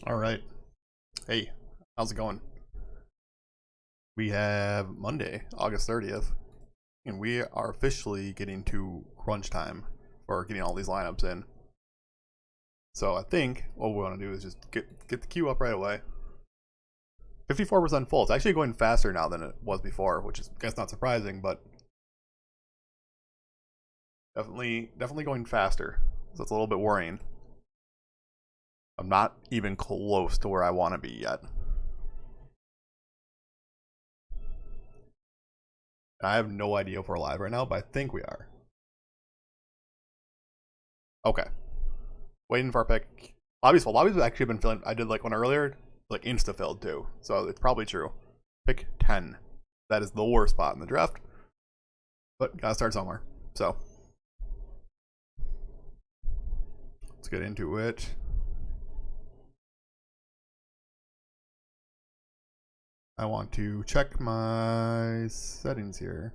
All right. Hey, how's it going? We have Monday, August 30th, and we are officially getting to crunch time for getting all these lineups in. So I think what we want to do is just get the queue up right away. 54% full. It's actually going faster now than it was before, which is, I guess, not surprising, but definitely going faster. So it's a little bit worrying. I'm not even close to where I want to be yet. I have no idea if we're live right now, but I think we are. Okay. Waiting for our pick. Lobbies have actually been filling. I did like one earlier, like insta filled too. So it's probably true. Pick 10. That is the worst spot in the draft. But gotta start somewhere. So let's get into it. I want to check my settings here.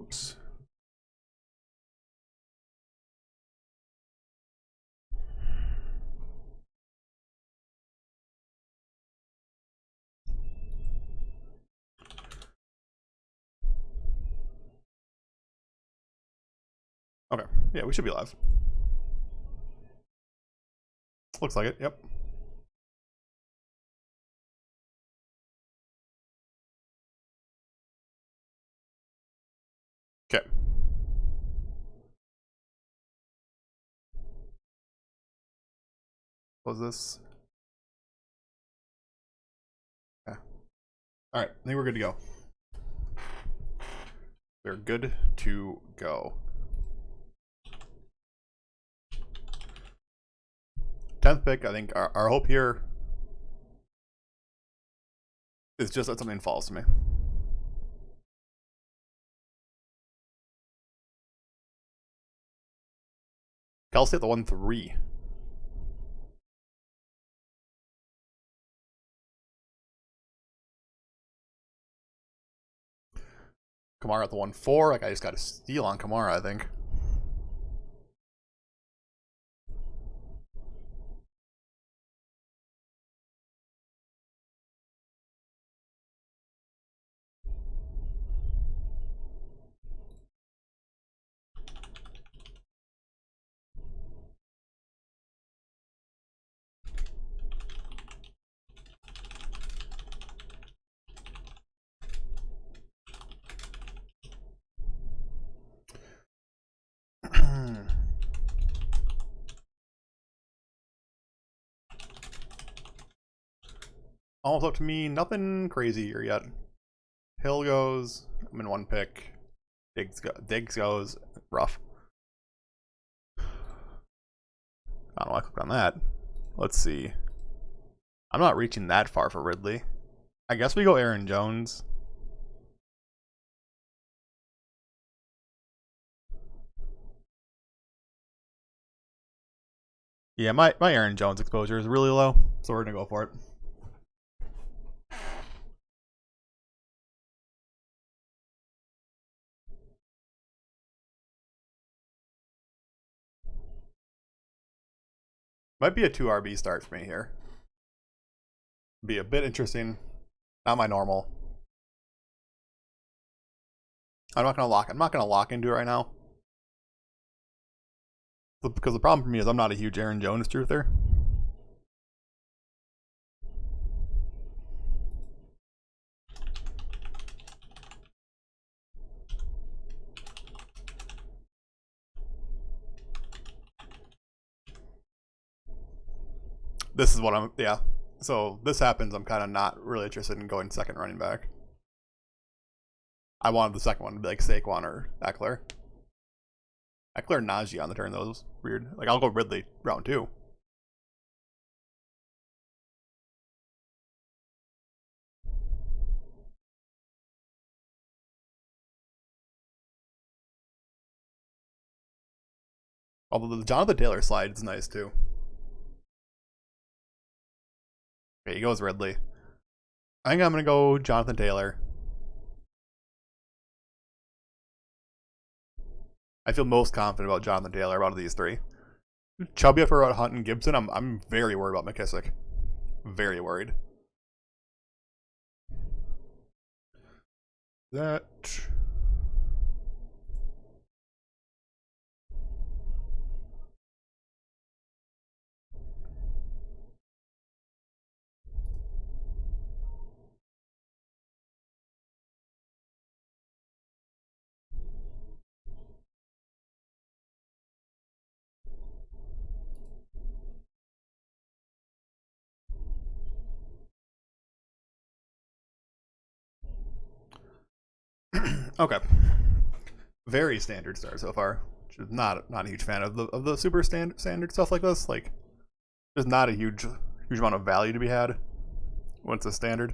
Oops. Okay. Yeah, we should be live. Looks like it. Yep. Okay. What was this? Yeah. All right. I think we're good to go. We're good to go. 10th pick, I think our hope here is just that something falls to me. Kelsey at the 1-3. Kamara at the 1-4. Like I just got a steal on Kamara, I think. Almost up to me. Nothing crazy here yet. Hill goes. I'm in one pick. Diggs goes. Rough. I don't know why I clicked on that. Let's see. I'm not reaching that far for Ridley. I guess we go Aaron Jones. Yeah, my Aaron Jones exposure is really low, so we're gonna go for it. Might be a 2 RB start for me here. Be a bit interesting. Not my normal. I'm not gonna lock into it right now. Because the problem for me is I'm not a huge Aaron Jones truther. This is what I'm, yeah. So this happens, I'm kind of not really interested in going second running back. I wanted the second one to be like Saquon or Eckler. Eckler Najee on the turn, though, was weird. Like, I'll go Ridley round 2. Although the Jonathan Taylor slide is nice, too. Okay, he goes Ridley. I think I'm going to go Jonathan Taylor. I feel most confident about Jonathan Taylor out of these three. Chubby after about Hunt and Gibson. I'm very worried about McKissick. Very worried. That. Okay. Very standard start so far. Which is not a huge fan of the super standard stuff like this. Like, there's not a huge amount of value to be had once it's standard.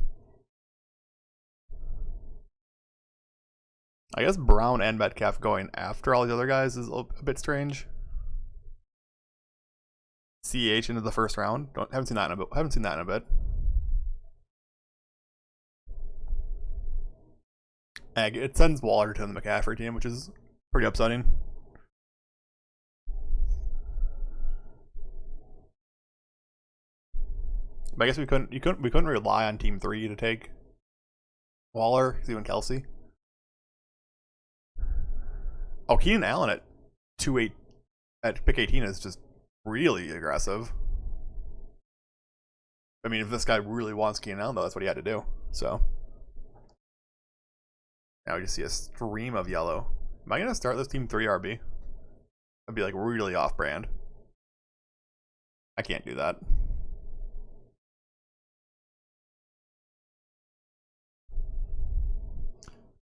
I guess Brown and Metcalf going after all the other guys is a bit strange. CH into the first round. Haven't seen that in a bit. It sends Waller to the McCaffrey team, which is pretty upsetting. But I guess we couldn't rely on Team 3 to take Waller, even Kelsey. Oh, Keenan Allen at 2-8 at pick 18 is just really aggressive. I mean, if this guy really wants Keenan Allen, though, that's what he had to do. So now we just see a stream of yellow. Am I gonna start this Team 3 RB? That'd be like really off-brand. I can't do that.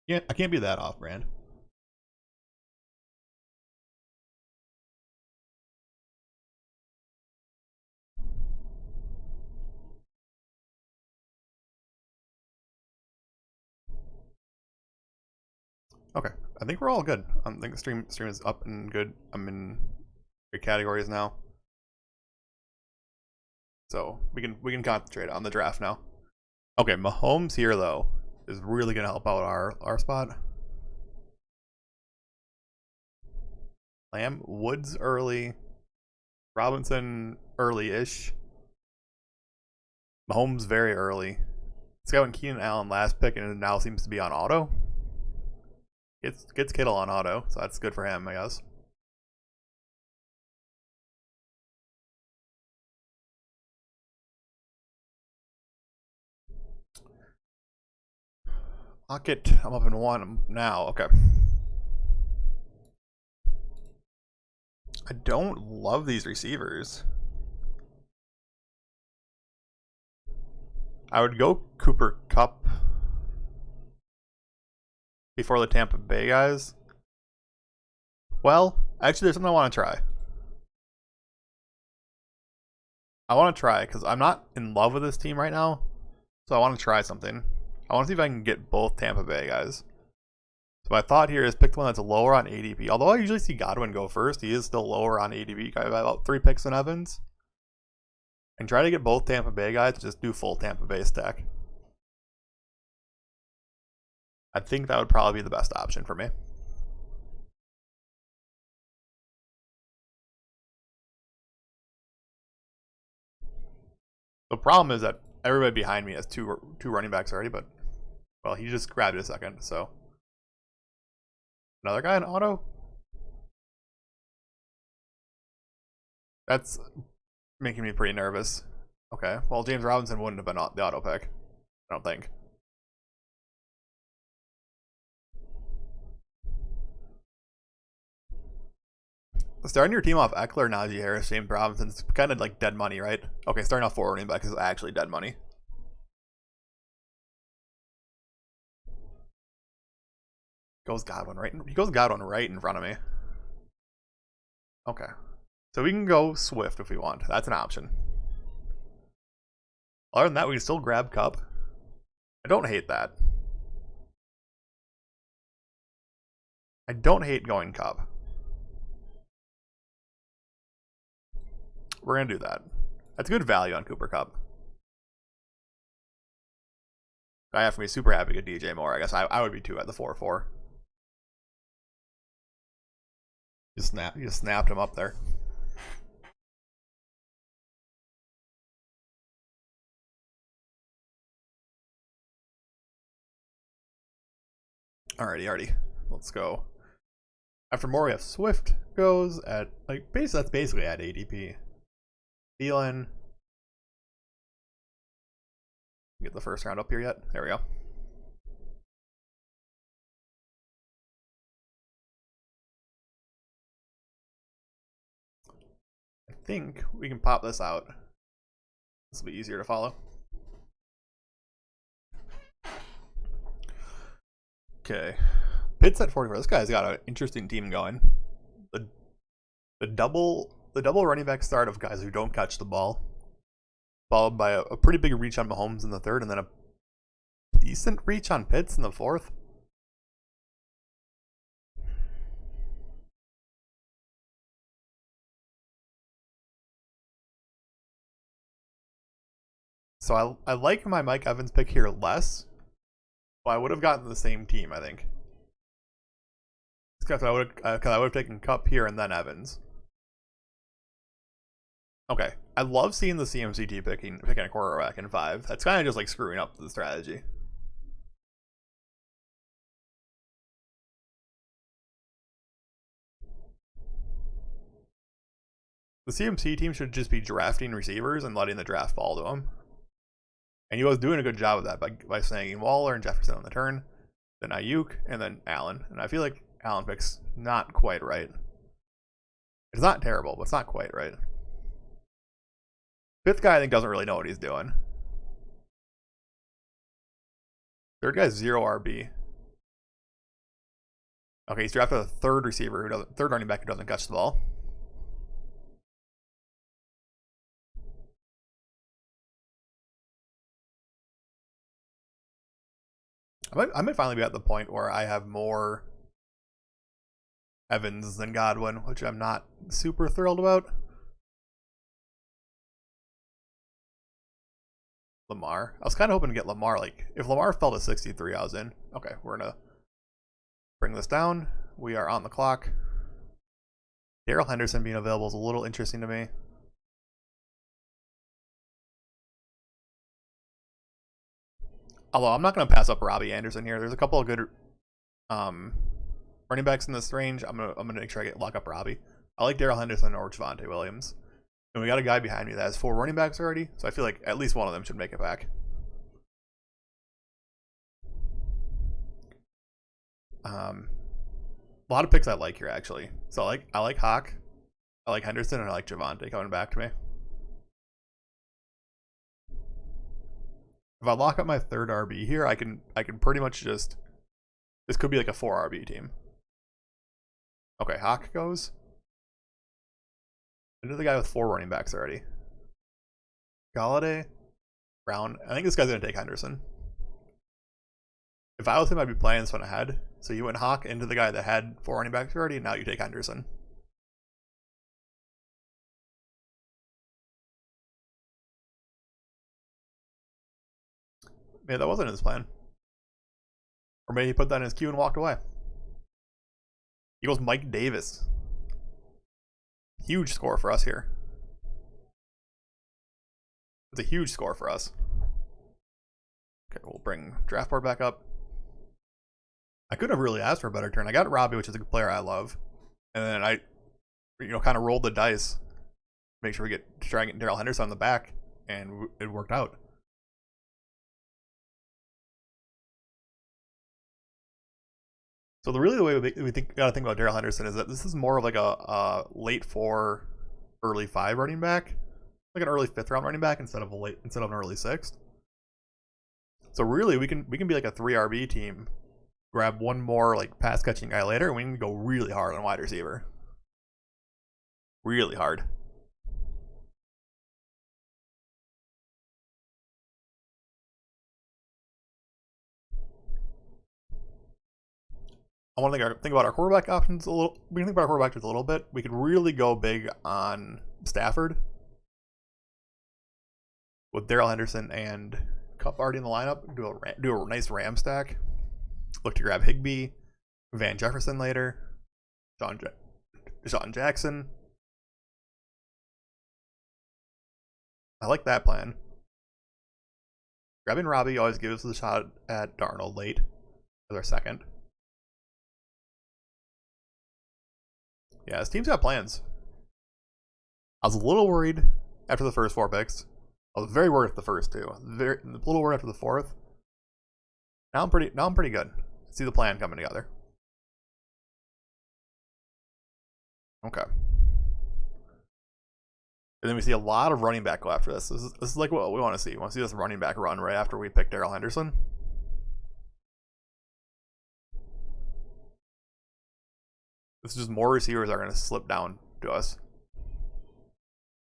Yeah, I can't be that off-brand. Okay, I think we're all good. I think the stream is up and good. I'm in good categories now, so we can concentrate on the draft now. Okay, Mahomes here though is really gonna help out our spot. Lamb, Woods early, Robinson early-ish, Mahomes very early. This guy went Keenan Allen last pick and it now seems to be on auto. Gets Kittle on auto, so that's good for him, I guess. Pocket, I'm up in one now. Okay. I don't love these receivers. I would go Cooper Kupp before the Tampa Bay guys. Well, actually, there's something I want to try. I want to try because I'm not in love with this team right now, so I want to try something. I want to see if I can get both Tampa Bay guys. So my thought here is pick the one that's lower on ADP. Although I usually see Godwin go first, he is still lower on ADP by about 3 picks than Evans. And try to get both Tampa Bay guys to just do full Tampa Bay stack. I think that would probably be the best option for me. The problem is that everybody behind me has two running backs already, but well, he just grabbed it a second, so another guy in auto? That's making me pretty nervous. Okay, well, James Robinson wouldn't have been the auto pick, I don't think. Starting your team off Eckler, Najee Harris, James Robinson, it's kind of like dead money, right? Okay, starting off 4 running backs is actually dead money. Goes Godwin right. He goes Godwin right in front of me. Okay, so we can go Swift if we want. That's an option. Other than that, we can still grab Kupp. I don't hate that. I don't hate going Kupp. We're going to do that. That's good value on Cooper Kupp. I have to be super happy to get DJ Moore. I guess I would be too at the 4-4. You snapped him up there. Alrighty. Let's go. After more, we have Swift goes at, like, that's basically at ADP. Thielen. Get the first round up here yet? There we go. I think we can pop this out. This will be easier to follow. Okay. Pitt's at 44. This guy's got an interesting team going. The double running back start of guys who don't catch the ball, followed by a pretty big reach on Mahomes in the third, and then a decent reach on Pitts in the fourth. So I like my Mike Evans pick here less, but I would have gotten the same team, I think. Because I would have taken Kupp here and then Evans. Okay, I love seeing the CMCT picking a quarterback in 5. That's kind of just like screwing up the strategy. The CMC team should just be drafting receivers and letting the draft fall to them. And he was doing a good job of that by snagging Waller and Jefferson on the turn, then Ayuk, and then Allen. And I feel like Allen pick's not quite right. It's not terrible, but it's not quite right. Fifth guy, I think, doesn't really know what he's doing. Third guy's 0 RB. Okay, he's drafted a third running back who doesn't catch the ball. I might finally be at the point where I have more Evans than Godwin, which I'm not super thrilled about. Lamar. I was kind of hoping to get Lamar. Like, if Lamar fell to 63, I was in. Okay, we're going to bring this down. We are on the clock. Darrell Henderson being available is a little interesting to me. Although I'm not going to pass up Robbie Anderson here. There's a couple of good running backs in this range. I'm gonna make sure I lock up Robbie. I like Darrell Henderson or Javonte Williams. And we got a guy behind me that has 4 running backs already, so I feel like at least one of them should make it back. A lot of picks I like here, actually. So I like Hawk, I like Henderson, and I like Javonte coming back to me. If I lock up my third RB here, I can pretty much just... This could be like a 4 RB team. Okay, Hawk goes. Into the guy with 4 running backs already. Galladay, Brown. I think this guy's going to take Henderson. If I was him, I'd be playing this one ahead. So you went Hawk into the guy that had 4 running backs already, and now you take Henderson. Maybe that wasn't his plan. Or maybe he put that in his queue and walked away. He goes Mike Davis. Huge score for us here. It's a huge score for us. Okay, we'll bring draft board back up. I couldn't have really asked for a better turn. I got Robbie, which is a good player I love. And then I, kind of rolled the dice. Make sure we try and get Darrell Henderson on the back. And it worked out. So the way we gotta think about Darrell Henderson is that this is more of like a late 4, early 5 running back, like an early 5th round running back instead of an early 6th. So really, we can be like a 3 RB team, grab one more like pass catching guy later, and we can go really hard on wide receiver. Really hard. I want to think about our quarterback options a little. We can think about our quarterback just a little bit. We could really go big on Stafford with Darrell Henderson and Kupp already in the lineup. Do a nice Ram stack. Look to grab Higbee, Van Jefferson later, Deshaun Jackson. I like that plan. Grabbing Robbie always gives us a shot at Darnold late as our second. Yeah, his team's got plans. I was a little worried after the first 4 picks. I was very worried after the first 2. A little worried after the 4th. Now I'm pretty good. See the plan coming together. Okay. And then we see a lot of running back go after this. This is like what we want to see. We want to see this running back run right after we pick Darrell Henderson. This is just more receivers are going to slip down to us.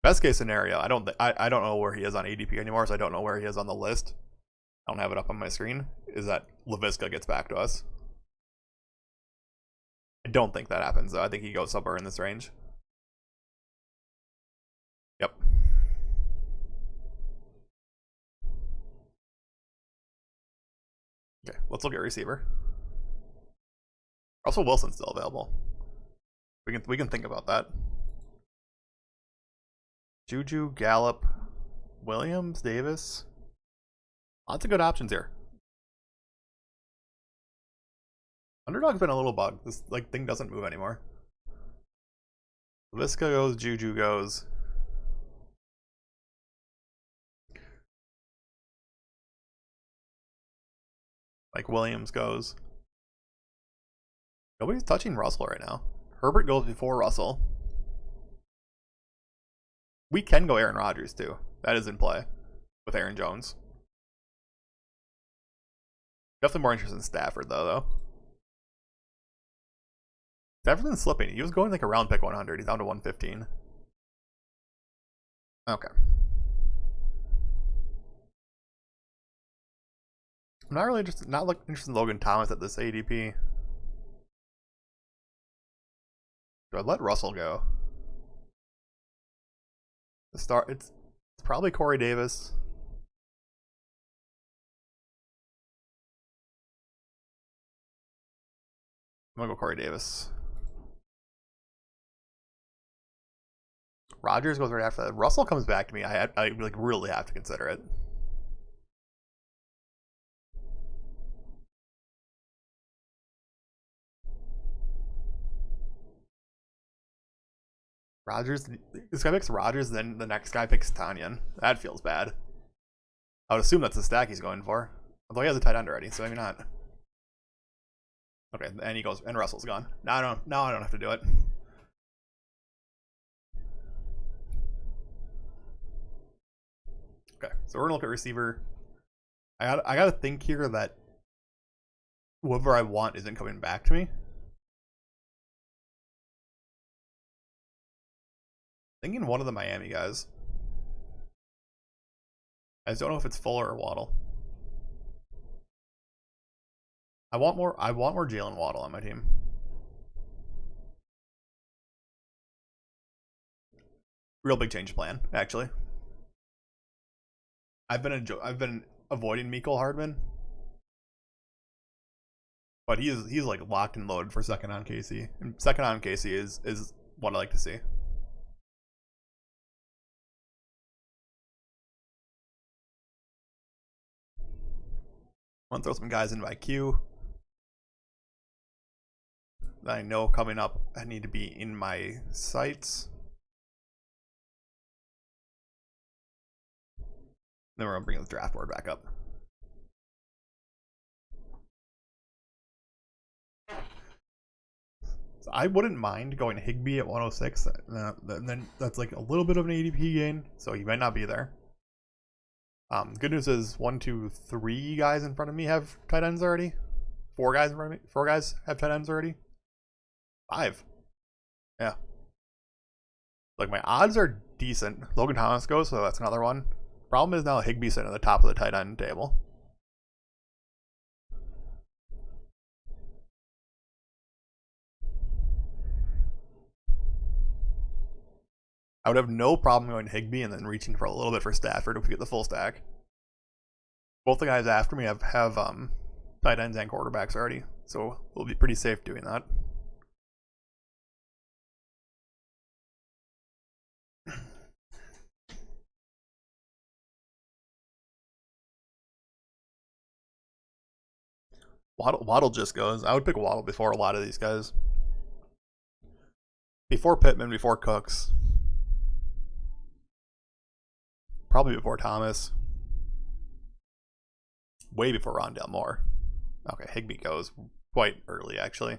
Best case scenario, I don't know where he is on ADP anymore, so I don't know where he is on the list. I don't have it up on my screen. Is that LaVisca gets back to us? I don't think that happens though. I think he goes somewhere in this range. Yep. Okay, let's look at receiver. Russell Wilson's still available. We can think about that. Juju, Gallup, Williams, Davis. Lots of good options here. Underdog's been a little bug. This like thing doesn't move anymore. Visca goes, Juju goes. Like Williams goes. Nobody's touching Russell right now. Herbert goes before Russell. We can go Aaron Rodgers too. That is in play with Aaron Jones. Definitely more interested in Stafford though. Stafford's been slipping. He was going like a round pick 100. He's down to 115. Okay. I'm not really interested. Not interested in Logan Thomas at this ADP. Do I let Russell go? The start. It's probably Corey Davis. I'm gonna go Corey Davis. Rodgers goes right after that. Russell comes back to me. I like really have to consider it. Rodgers. This guy picks Rodgers, then the next guy picks Tanyan. That feels bad. I would assume that's the stack he's going for. Although he has a tight end already, so maybe not. Okay, and he goes, and Russell's gone. Now I don't have to do it. Okay, so we're gonna look at receiver. I gotta think here that whoever I want isn't coming back to me. Thinking one of the Miami guys. I just don't know if it's Fuller or Waddle. I want more Jalen Waddle on my team. Real big change plan, actually. I've been avoiding Mecole Hardman, but he's like locked and loaded for second on KC. And second on KC is what I like to see. I'm gonna throw some guys into my queue that I know coming up I need to be in my sights. Then we're gonna bring the draft board back up. So I wouldn't mind going Higbee at 106. Then that's like a little bit of an ADP gain, so he might not be there. Good news is 1, 2, 3 guys in front of me have tight ends already. 4 guys in front of me. 4 guys have tight ends already. 5. Yeah. Like my odds are decent. Logan Thomas goes, so that's another one. Problem is now Higbee's sitting at the top of the tight end table. I would have no problem going Higbee and then reaching for a little bit for Stafford if we get the full stack. Both the guys after me have tight ends and quarterbacks already, so we'll be pretty safe doing that. Waddle just goes. I would pick Waddle before a lot of these guys. Before Pittman, before Cooks. Probably before Thomas. Way before Rondale Moore. Okay, Higbee goes quite early, actually.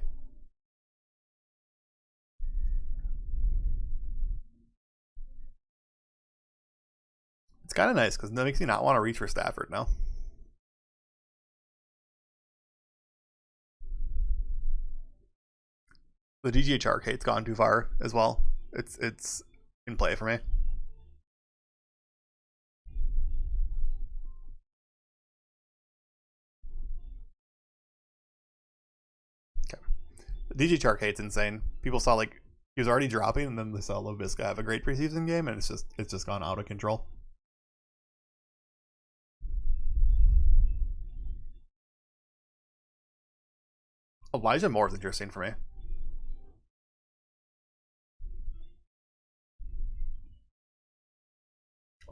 It's kind of nice because that makes you not want to reach for Stafford now. The DGH arcade's gone too far as well. It's in play for me. Okay. The DGH arcade's insane. People saw like he was already dropping, and then they saw Laviska have a great preseason game, and it's just gone out of control. Elijah Moore is interesting for me.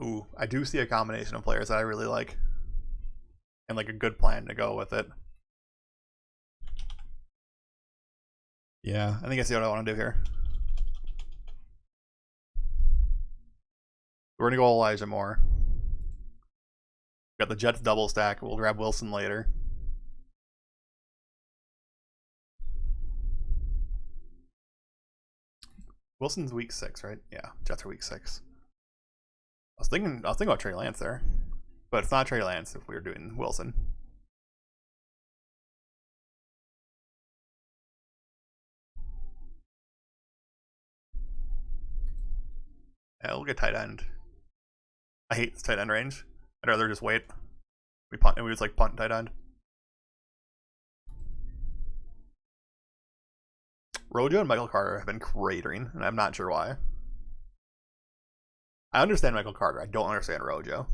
Ooh, I do see a combination of players that I really like. And like a good plan to go with it. Yeah, I think I see what I want to do here. We're going to go Elijah Moore. Got the Jets double stack. We'll grab Wilson later. Wilson's week 6, right? Yeah, Jets are week 6. I was thinking about Trey Lance there. But it's not Trey Lance if we were doing Wilson. Yeah, we'll get tight end. I hate this tight end range. I'd rather just wait. We punt and we just like punt tight end. Rojo and Michael Carter have been cratering, and I'm not sure why. I understand Michael Carter. I don't understand Rojo.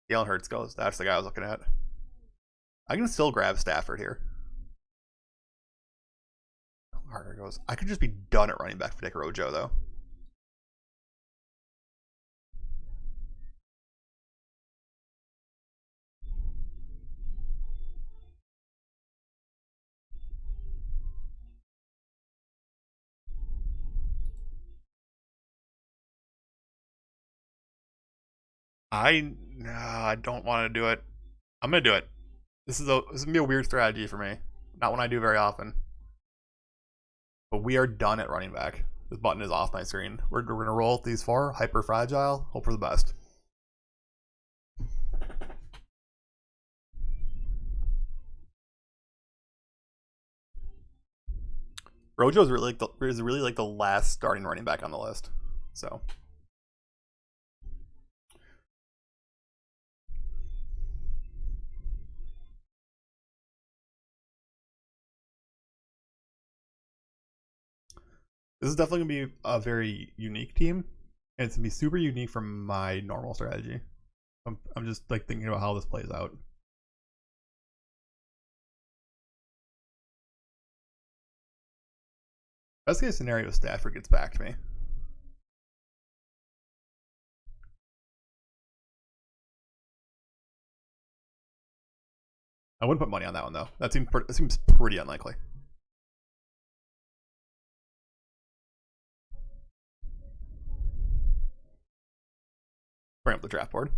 Jalen Hurts goes. That's the guy I was looking at. I can still grab Stafford here. Carter goes. I could just be done at running back for Dick Rojo, though. I don't want to do it. I'm gonna do it. This is gonna be a weird strategy for me. Not one I do very often. But we are done at running back. This button is off my screen. We're gonna roll with these 4. Hyper fragile. Hope for the best. Rojo is really like the last starting running back on the list. So this is definitely gonna be a very unique team, and it's gonna be super unique from my normal strategy. I'm just like thinking about how this plays out. Best case scenario, Stafford gets back to me. I wouldn't put money on that one though. That seems pretty unlikely. Bring up the draft board.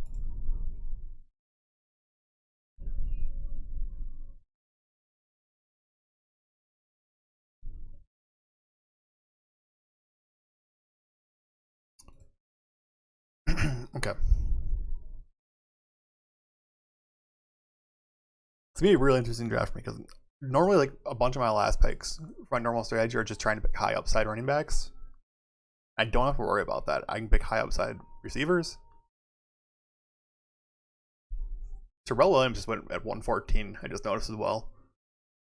Okay. It's gonna be a really interesting draft for me because normally, like a bunch of my last picks, my normal strategy are just trying to pick high upside running backs. I don't have to worry about that. I can pick high upside receivers. Terrell Williams just went at 114. I just noticed as well.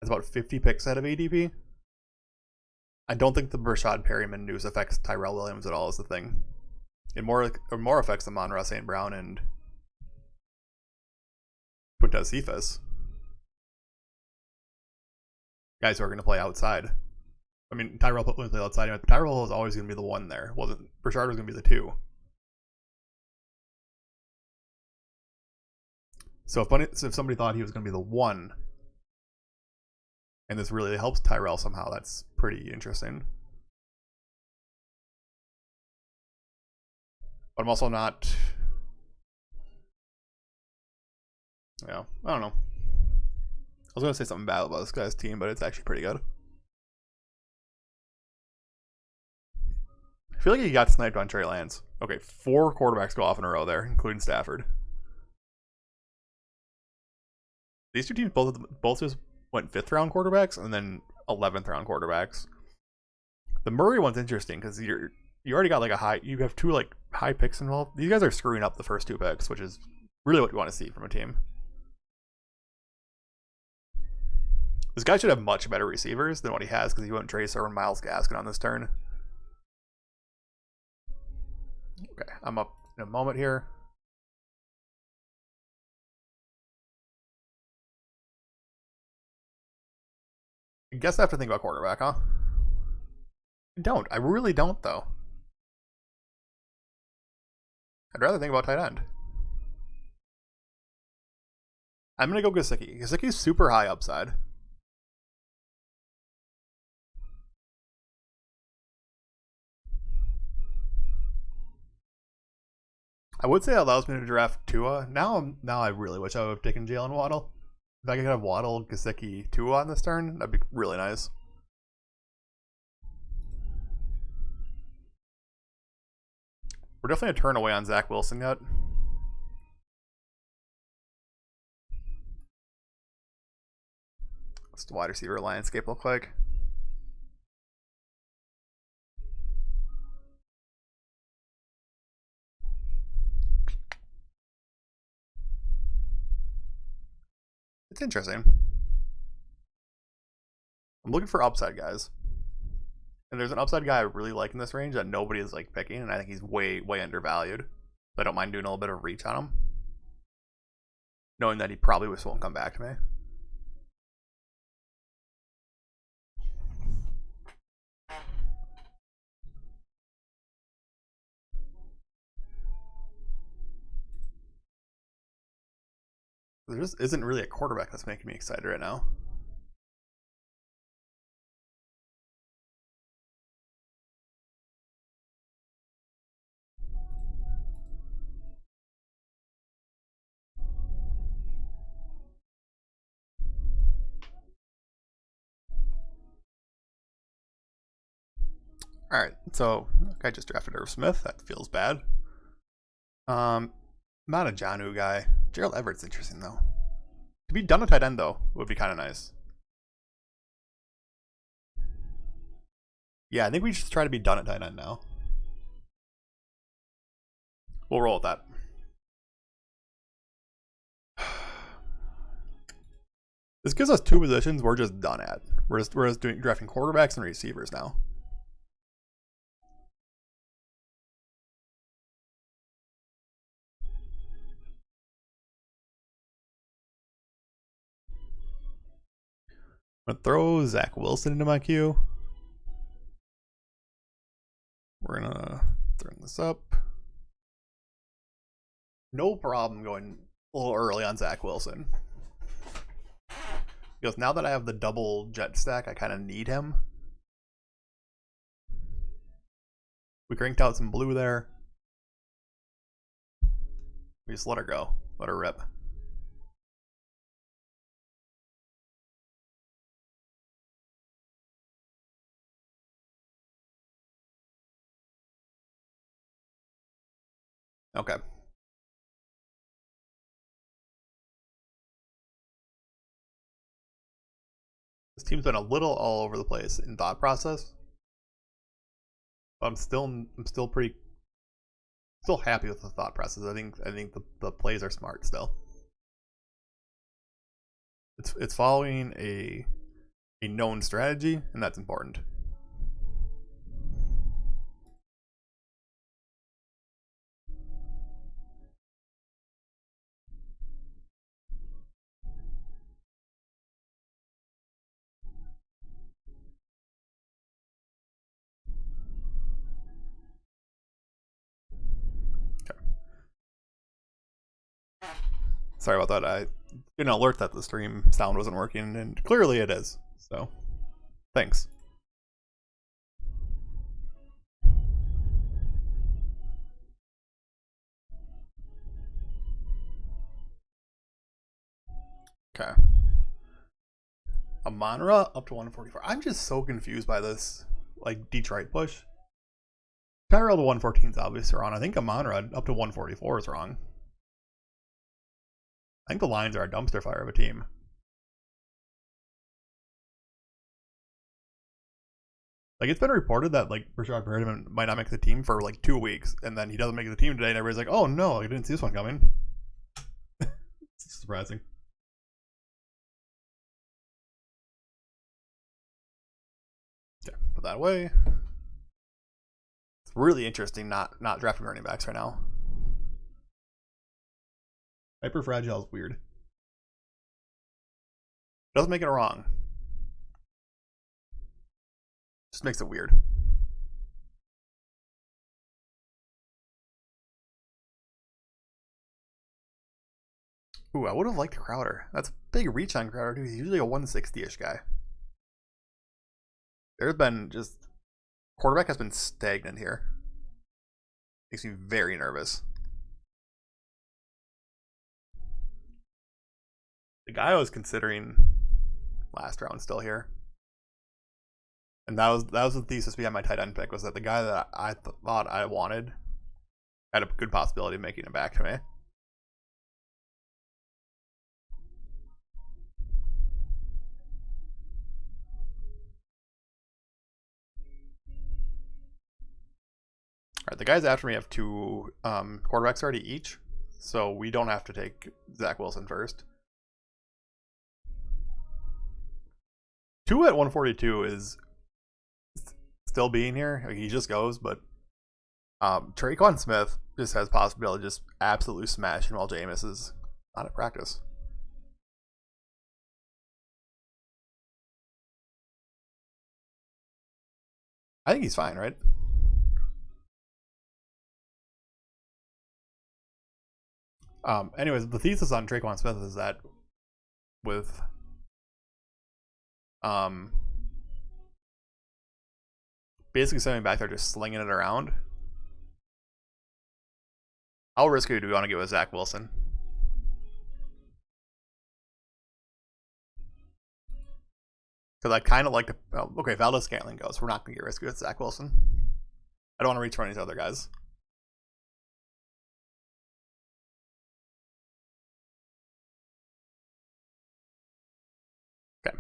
That's about 50 picks ahead of ADP. I don't think the Rashad Perryman news affects Tyrell Williams at all. Is the thing. It more affects Amon-Ra St. Brown and Quintez Cephas. Guys who are going to play outside. I mean, Tyrell will play outside, but Tyrell was always going to be the one there. Wasn't Rashard was going to be the 2. So if somebody thought he was going to be the 1, and this really helps Tyrell somehow. That's pretty interesting. But I'm also not... Yeah, I don't know. I was going to say something bad about this guy's team, but it's actually pretty good. I feel like he got sniped on Trey Lance. Okay, 4 quarterbacks go off in a row there, including Stafford. These two teams both just went 5th round quarterbacks and then 11th round quarterbacks. The Murray one's interesting because you already got like a high, you have 2 like high picks involved. These guys are screwing up the first 2 picks, which is really what you want to see from a team. This guy should have much better receivers than what he has because he went Tracer and Myles Gaskin on this turn. Okay, I'm up in a moment here. I guess I have to think about quarterback, huh? I don't. I really don't, though. I'd rather think about tight end. I'm going to go Gesicki. Gesicki's super high upside. I would say it allows me to draft Tua. Now I really wish I would have taken Jalen Waddle. If I could have Waddle, Gesicki, Tua on this turn, that'd be really nice. We're definitely a turn away on Zach Wilson yet. What's the wide receiver landscape look like? It's interesting. I'm looking for upside guys. And there's an upside guy I really like in this range that nobody is like picking, and I think he's way undervalued. So I don't mind doing a little bit of reach on him, knowing that he probably just won't come back to me. There just isn't really a quarterback that's making me excited right now. Alright, so I just drafted Irv Smith. That feels bad. Not a Janu guy. Gerald Everett's interesting though. To be done a tight end though would be kind of nice. Yeah, I think we should try to be done at tight end now. We'll roll with that. This gives us 2 positions we're just done at. We're just drafting quarterbacks and receivers now. I'm gonna throw Zach Wilson into my queue. We're gonna bring this up. No problem going a little early on Zach Wilson. Because now that I have the double jet stack, I kind of need him. We cranked out some blue there. We just let her go. Let her rip. Okay. This team's been a little all over the place in thought process. But I'm still pretty happy with the thought process. I think the plays are smart still. It's following a known strategy, and that's important. Sorry about that. I didn't alert that the stream sound wasn't working, and clearly it is. So, thanks. Okay. A Monra up to 144. I'm just so confused by this, like, Detroit push. Tyrell to 114 is obviously wrong. I think a Monra up to 144 is wrong. I think the Lions are a dumpster fire of a team. Like, it's been reported that, like, Rashad Perriman might not make the team for, like, 2 weeks, and then he doesn't make the team today, and everybody's like, oh, no, I didn't see this one coming. It's surprising. Okay, put that away. It's really interesting not drafting running backs right now. Hyper fragile is weird. Doesn't make it wrong. Just makes it weird. Ooh, I would have liked Crowder. That's a big reach on Crowder, too. He's usually a 160-ish guy. There's been just... Quarterback has been stagnant here. Makes me very nervous. The guy I was considering last round still here. And that was the thesis behind my tight end pick, was that the guy that I thought I wanted had a good possibility of making it back to me. Alright, the guys after me have 2 quarterbacks already each, so we don't have to take Zach Wilson first. 2 at 142 is still being here. Like, he just goes, but Traquan Smith just has possibility of just absolutely smashing while Jameis is not at practice. I think he's fine, right? Anyways, the thesis on Traquan Smith is that with basically sitting back there just slinging it around, how risky do we want to get with Zach Wilson? Because I kind of like the... okay, Valdez Scantling goes. We're not going to get risky with Zach Wilson. I don't want to reach for any of these other guys. Okay.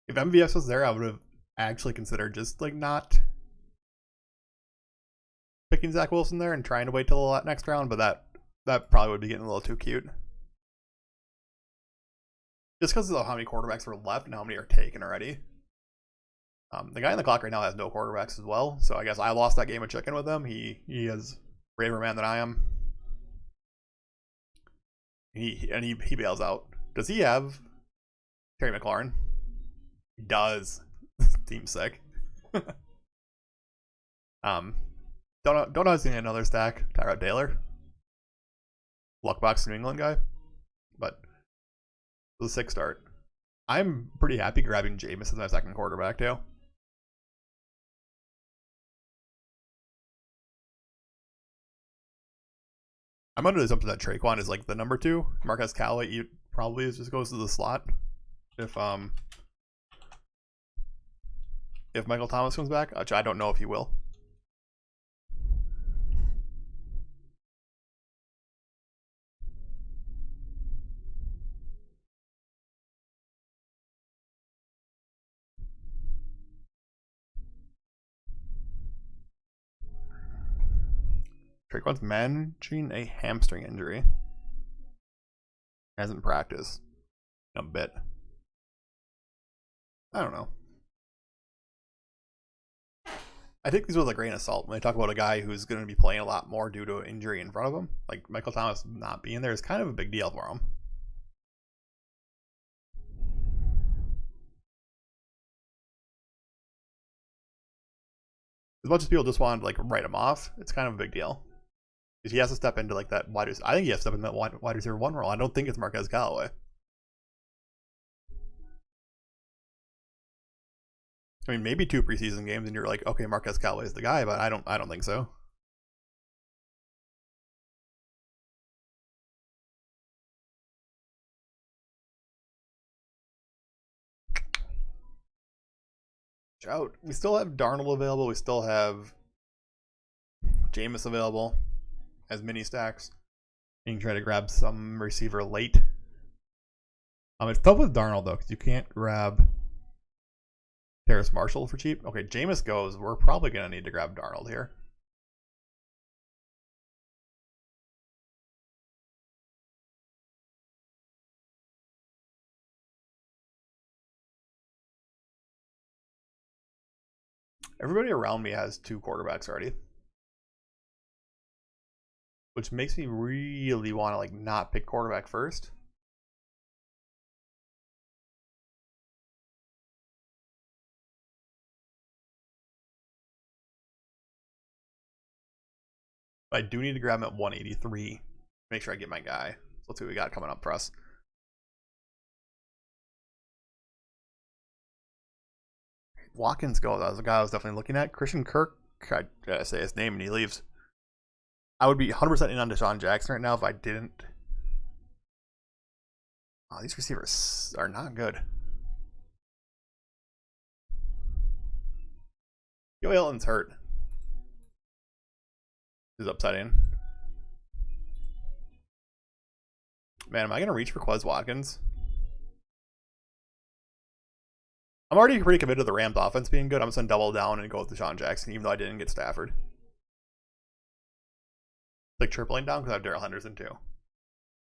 If MVS was there, I would have actually considered just, like, not picking Zach Wilson there and trying to wait till the next round, but that probably would be getting a little too cute. Just because of how many quarterbacks were left and how many are taken already. The guy on the clock right now has no quarterbacks as well, so I guess I lost that game of chicken with him. He is braver man than I am. He bails out. Does he have Terry McLaurin? He does. Team sick. Don't know if seeing another stack. Tyrod Taylor. Luckbox New England guy. But the 6 start. I'm pretty happy grabbing Jameis as my second quarterback too. I'm under the assumption that Traquan is like the number 2. Marquez Callaway probably just goes to the slot. If Michael Thomas comes back, which I don't know if he will. Traquan's managing a hamstring injury. Hasn't practiced in a bit. I don't know. I think these with a grain of salt when they talk about a guy who's going to be playing a lot more due to an injury in front of him. Like, Michael Thomas not being there is kind of a big deal for him. As much as people just want to, like, write him off, it's kind of a big deal. He has to step into like that wide. I think he has to step in that wide receiver one role. I don't think it's Marquez Callaway. I mean, maybe 2 preseason games and you're like, okay, Marquez Callaway is the guy, but I don't think so. Out. We still have Darnold available. We still have Jameis available as mini stacks. You can try to grab some receiver late. It's tough with Darnold though, because you can't grab Terrace Marshall for cheap. Okay, Jameis goes. We're probably gonna need to grab Darnold here. Everybody around me has 2 quarterbacks already, which makes me really want to like not pick quarterback first. But I do need to grab him at 183. Make sure I get my guy. So let's see what we got coming up for us. Watkins goes. That was the guy I was definitely looking at. Christian Kirk, I gotta say his name and he leaves. I would be 100% in on Deshaun Jackson right now if I didn't. Oh, these receivers are not good. Yo, Hilton's hurt. He's upside in. Man, am I going to reach for Quez Watkins? I'm already pretty committed to the Rams offense being good. I'm just going to double down and go with Deshaun Jackson, even though I didn't get Stafford. Like tripling down because I have Darrell Henderson too.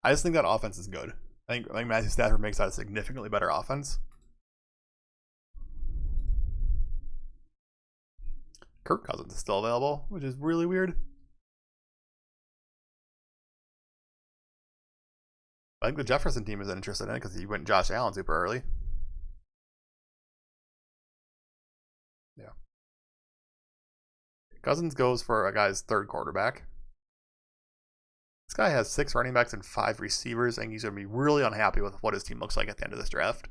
I just think that offense is good. I think Matthew Stafford makes that a significantly better offense. Kirk Cousins is still available, which is really weird. I think the Jefferson team is interested in it because he went Josh Allen super early. Yeah. Cousins goes for a guy's 3rd quarterback. This guy has 6 running backs and 5 receivers. I think he's going to be really unhappy with what his team looks like at the end of this draft.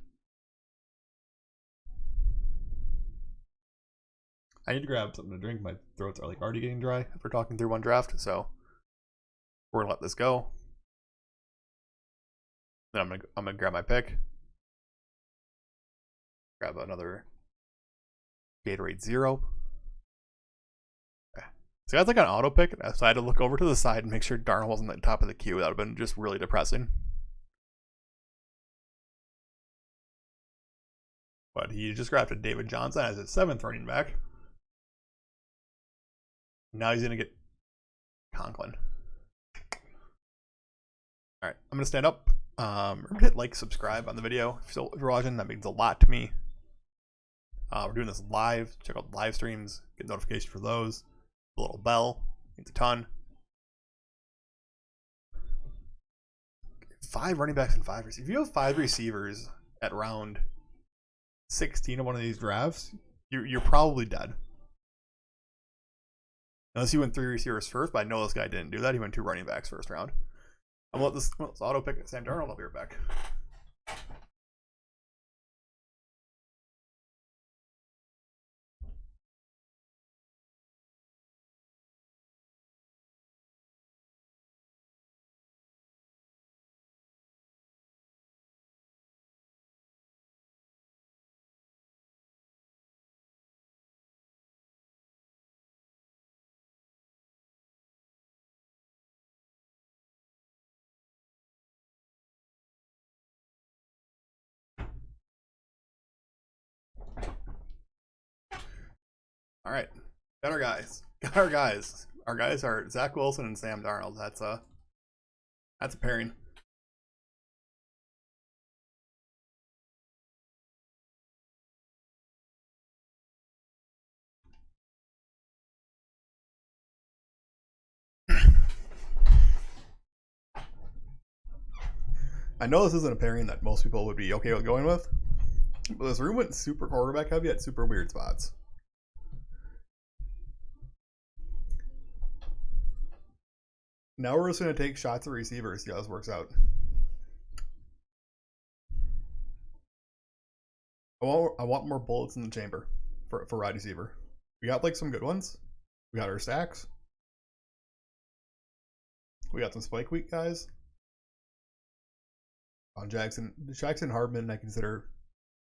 I need to grab something to drink. My throats are like already getting dry after talking through one draft, so we're gonna let this go. Then I'm gonna grab my pick. Grab another Gatorade Zero. Okay. So that's like an auto pick, so I had to look over to the side and make sure Darnold wasn't at the top of the queue. That would have been just really depressing. But he just drafted David Johnson as his 7th running back. Now he's going to get Conklin. All right, I'm going to stand up. Remember to hit like, subscribe on the video. If you're watching, that means a lot to me. We're doing this live. Check out the live streams. Get notification for those. The little bell means a ton. 5 running backs and 5 receivers. If you have 5 receivers at round 16 of one of these drafts, you're probably dead. Unless he went 3 receivers first, but I know this guy didn't do that. He went 2 running backs first round. I'm going to let this auto pick at Sam Darnold. I'll be right back. All right, got our guys. Got our guys. Our guys are Zach Wilson and Sam Darnold. That's a pairing. I know this isn't a pairing that most people would be okay with going with, but this room went super quarterback heavy at super weird spots. Now we're just gonna take shots at receivers. See how this works out. I want more bullets in the chamber for wide receiver. We got like some good ones. We got our stacks. We got some spike week guys. On Jackson Hardman, I consider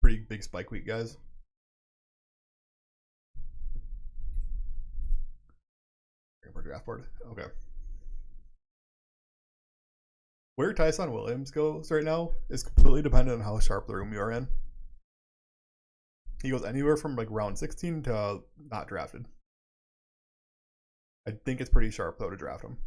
pretty big spike week guys. Draft board. Okay. Where Tyson Williams goes right now is completely dependent on how sharp the room you are in. He goes anywhere from like round 16 to not drafted. I think it's pretty sharp though to draft him.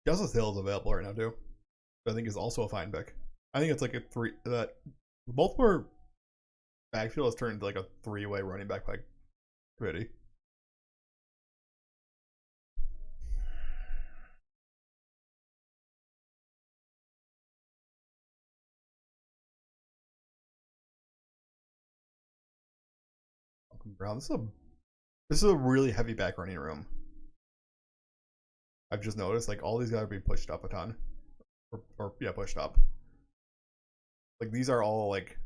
Justice Hill is available right now too. I think is also a fine pick. I think it's like a three that Baltimore backfield has turned into like a three-way running back like committee. Malcolm Brown. This is a really heavy back running room. I've just noticed like all these guys are being pushed up a ton, or yeah, pushed up. Like these are all like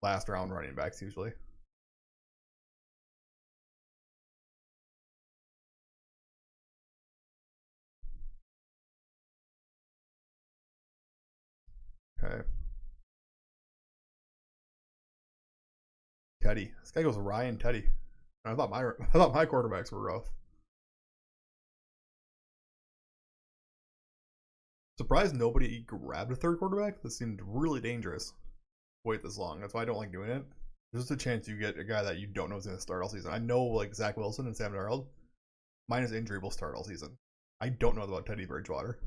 last round running backs usually. Okay. Teddy. This guy goes Ryan Teddy. I thought my quarterbacks were rough. Surprised nobody grabbed a third quarterback. This seemed really dangerous. Wait this long. That's why I don't like doing it. There's just a chance you get a guy that you don't know is going to start all season. I know like Zach Wilson and Sam Darnold, minus injury, will start all season. I don't know about Teddy Bridgewater.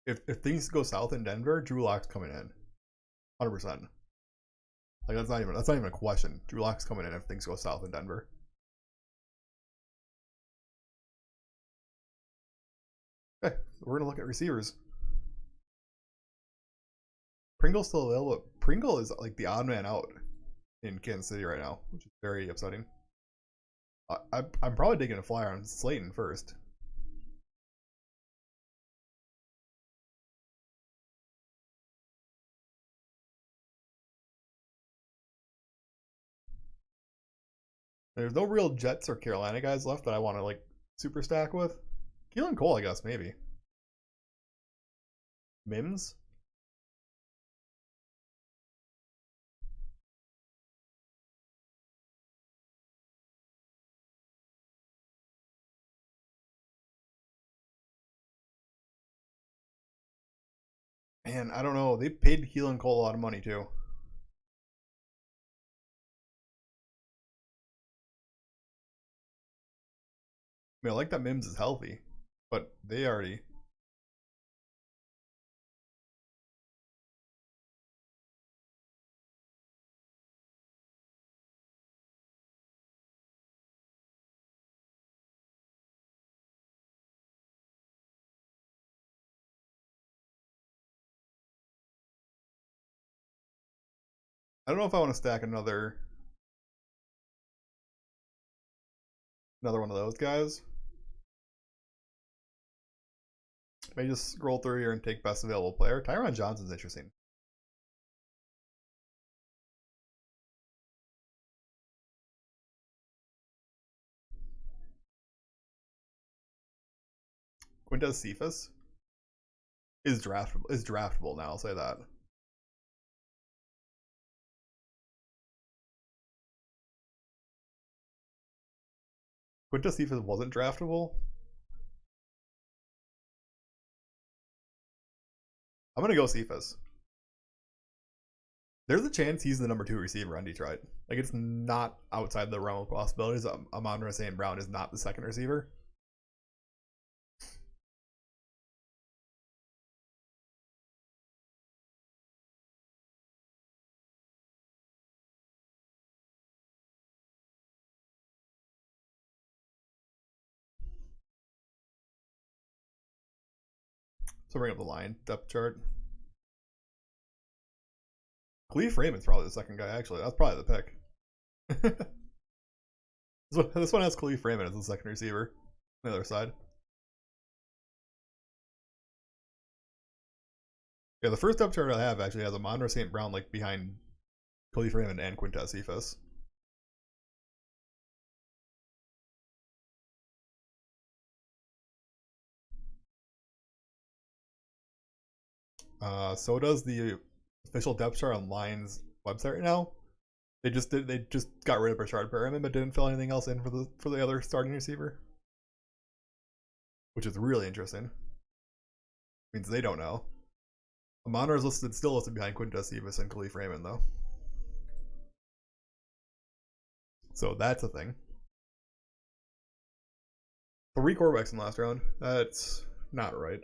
If things go south in Denver, Drew Lock's coming in, 100%. Like that's not even a question. Drew Lock's coming in if things go south in Denver. Okay, we're gonna look at receivers. Pringle's still available. Pringle is like the odd man out in Kansas City right now, which is very upsetting. I'm probably taking a flyer on Slayton first. There's no real Jets or Carolina guys left that I want to like super stack with. Keelan Cole, I guess, maybe. Mims? Man, I don't know. They paid Keelan Cole a lot of money too. I mean, I like that Mims is healthy, but they already. I don't know if I want to stack another one of those guys. Maybe just scroll through here and take best available player. Tyron Johnson's interesting. Quintez Cephas is draftable. Is draftable now. I'll say that. Quintez Cephas wasn't draftable. I'm gonna go Cephas. There's a chance he's the number 2 receiver on Detroit. Like it's not outside the realm of possibilities. Amon-Ra St. Brown is not the second receiver. bring up the line depth chart. Khalif Raymond's probably the second guy, actually. That's probably the pick. This one has Khalif Raymond as the second receiver on the other side. Yeah, the first depth chart I have actually has Amon St. Brown like behind Khalif Raymond and Quintez Cephas. So does the official depth chart on Lions website right now. They just got rid of Rashard Perriman, but didn't fill anything else in for the other starting receiver, which is really interesting. Means they don't know. Amon is still listed behind Quintez Cephas and Khalif Raymond though, so that's a thing. 3 quarterbacks in the last round. That's not right.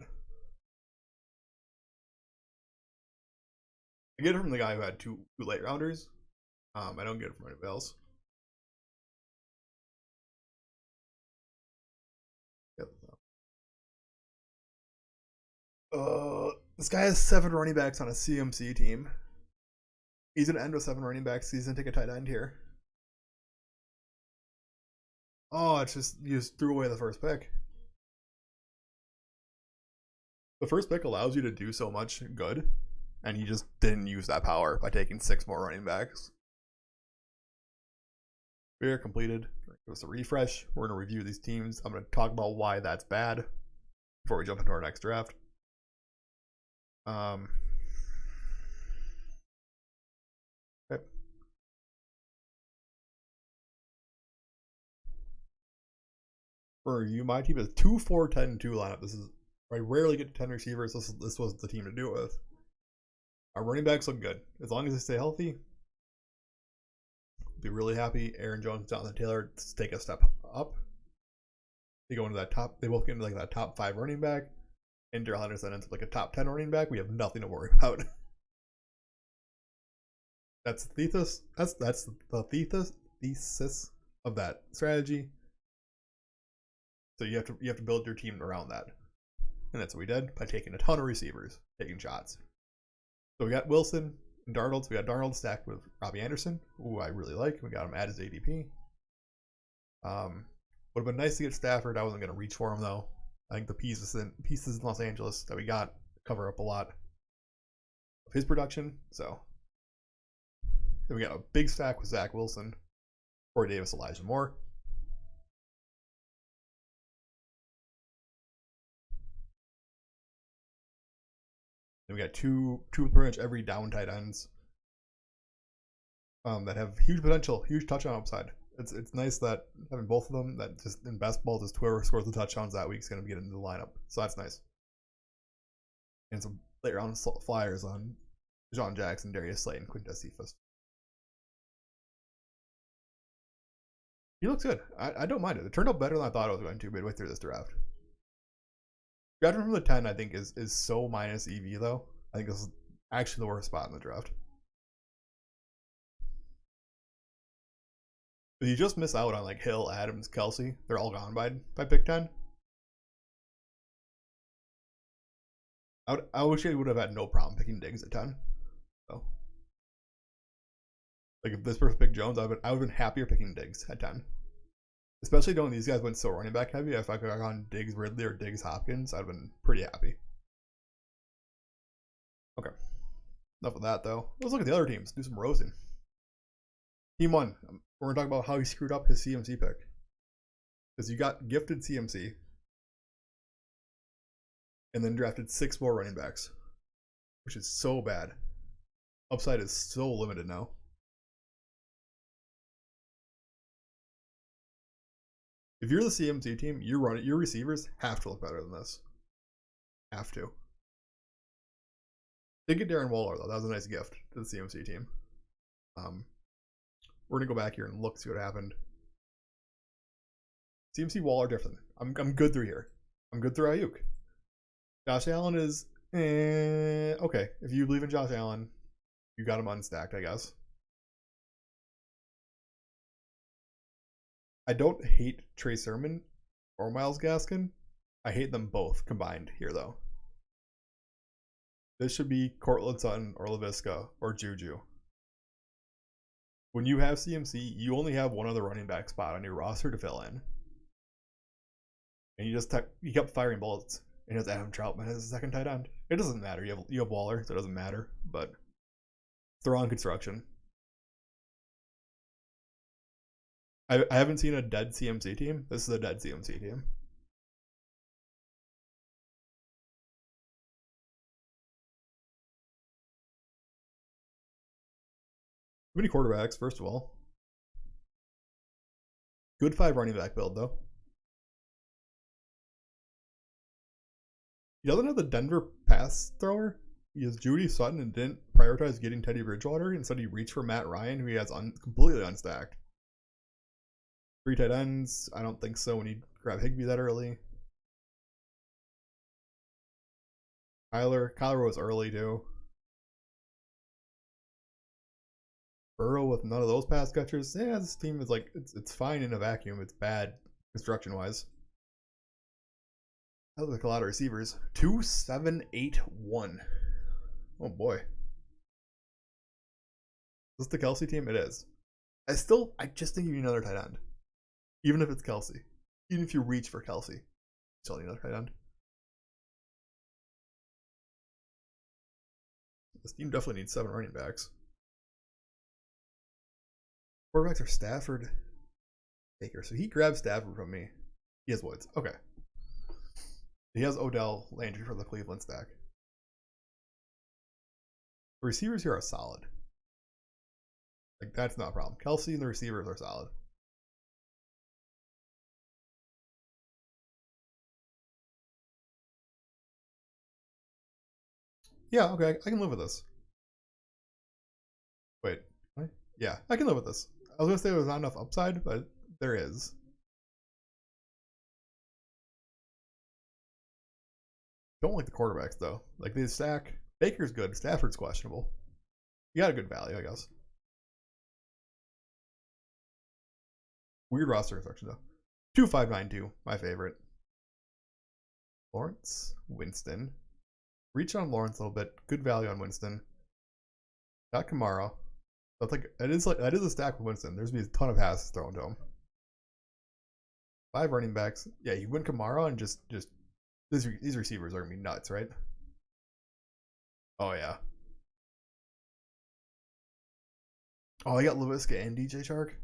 I get it from the guy who had two late rounders. I don't get it from anybody else. This guy has 7 running backs on a CMC team. He's gonna end with 7 running backs. He's gonna take a tight end here. Oh, it's just you just threw away the first pick. The first pick allows you to do so much good, and he just didn't use that power by taking 6 more running backs. We are completed. Give us a refresh. We're going to review these teams. I'm going to talk about why that's bad before we jump into our next draft. Okay. For review, my team is 2-4-10-2 lineup. This is I rarely get to 10 receivers. This was the team to do it with. Our running backs look good as long as they stay healthy. Be really happy. Aaron Jones, Jonathan Taylor take a step up. They go into that top. They both get into like that top 5 running back, and Darrell Henderson ends up like a top 10 running back. We have nothing to worry about. That's the thesis. That's the thesis of that strategy. So you have to build your team around that, and that's what we did by taking a ton of receivers, taking shots. So we got Wilson and Darnold. So we got Darnold stacked with Robbie Anderson, who I really like. We got him at his ADP. Would have been nice to get Stafford. I wasn't going to reach for him though. I think the pieces in Los Angeles that we got cover up a lot of his production. So then we got a big stack with Zach Wilson, Corey Davis, Elijah Moore. Then we got two pretty much every down tight ends that have huge potential, huge touchdown upside. It's nice that having both of them, that just in best ball, just whoever scores the touchdowns that week is going to get into the lineup. So that's nice. And some later on flyers on John Jackson, Darius Slayton, Quintez Cephas. He looks good. I don't mind it. It turned out better than I thought it was going to midway through this draft. Drafting from the 10, I think, is so minus EV, though. I think this is actually the worst spot in the draft. But you just miss out on, like, Hill, Adams, Kelsey. They're all gone by pick 10. I wish I would have had no problem picking Diggs at 10. So, like, if this person picked Jones, I would have been happier picking Diggs at 10. Especially knowing these guys went so running back heavy. If I could have gone Diggs Ridley or Diggs Hopkins, I'd have been pretty happy. Okay. Enough of that, though. Let's look at the other teams. Do some roasting. Team 1. We're going to talk about how he screwed up his CMC pick. Because you got gifted CMC. And then drafted 6 more running backs. Which is so bad. Upside is so limited now. If you're the CMC team, your receivers have to look better than this. Have to. Did get Darren Waller though. That was a nice gift to the CMC team. We're gonna go back here and look, see what happened. CMC Waller different. I'm good through here. I'm good through Ayuk. Josh Allen is okay. If you believe in Josh Allen, you got him unstacked, I guess. I don't hate Trey Sermon or Myles Gaskin. I hate them both combined here, though. This should be Cortland Sutton or LaVisca or Juju. When you have CMC, you only have one other running back spot on your roster to fill in. And you kept firing bullets. And has Adam Troutman as a second tight end. It doesn't matter. You have Waller, so it doesn't matter. But it's the wrong construction. I haven't seen a dead CMC team. This is a dead CMC team. Too many quarterbacks, first of all. Good 5 running back build, though. He doesn't have the Denver pass thrower. He has Judy Sutton and didn't prioritize getting Teddy Bridgewater. Instead, he reached for Matt Ryan, who he has completely unstacked. 3 tight ends. I don't think so when you grab Higbee that early. Kyler was early, too. Burrow with none of those pass catchers. Yeah, this team is like, it's fine in a vacuum. It's bad construction-wise. That looks like a lot of receivers. 2, 7, 8, 1. Oh boy. Is this the Kelsey team? It is. I just think you need another tight end. Even if it's Kelsey. Even if you reach for Kelsey. You still need another tight end. This team definitely needs 7 running backs. Quarterbacks are Stafford, Baker. So he grabbed Stafford from me. He has Woods. Okay. He has Odell, Landry for the Cleveland stack. The receivers here are solid. Like, that's not a problem. Kelsey and the receivers are solid. Yeah, okay, I can live with this. Wait, what? Yeah, I can live with this. I was gonna say there's not enough upside, but there is. Don't like the quarterbacks though. Like they stack. Baker's good. Stafford's questionable. You got a good value, I guess. Weird roster construction though. 2592, my favorite. Lawrence, Winston. Reach on Lawrence a little bit. Good value on Winston. Got Kamara. That's that is a stack with Winston. There's gonna be a ton of passes thrown to him. 5 running backs. Yeah, you win Kamara and just these receivers are gonna be nuts, right? Oh yeah. Oh, I got LaVisca and DJ Shark.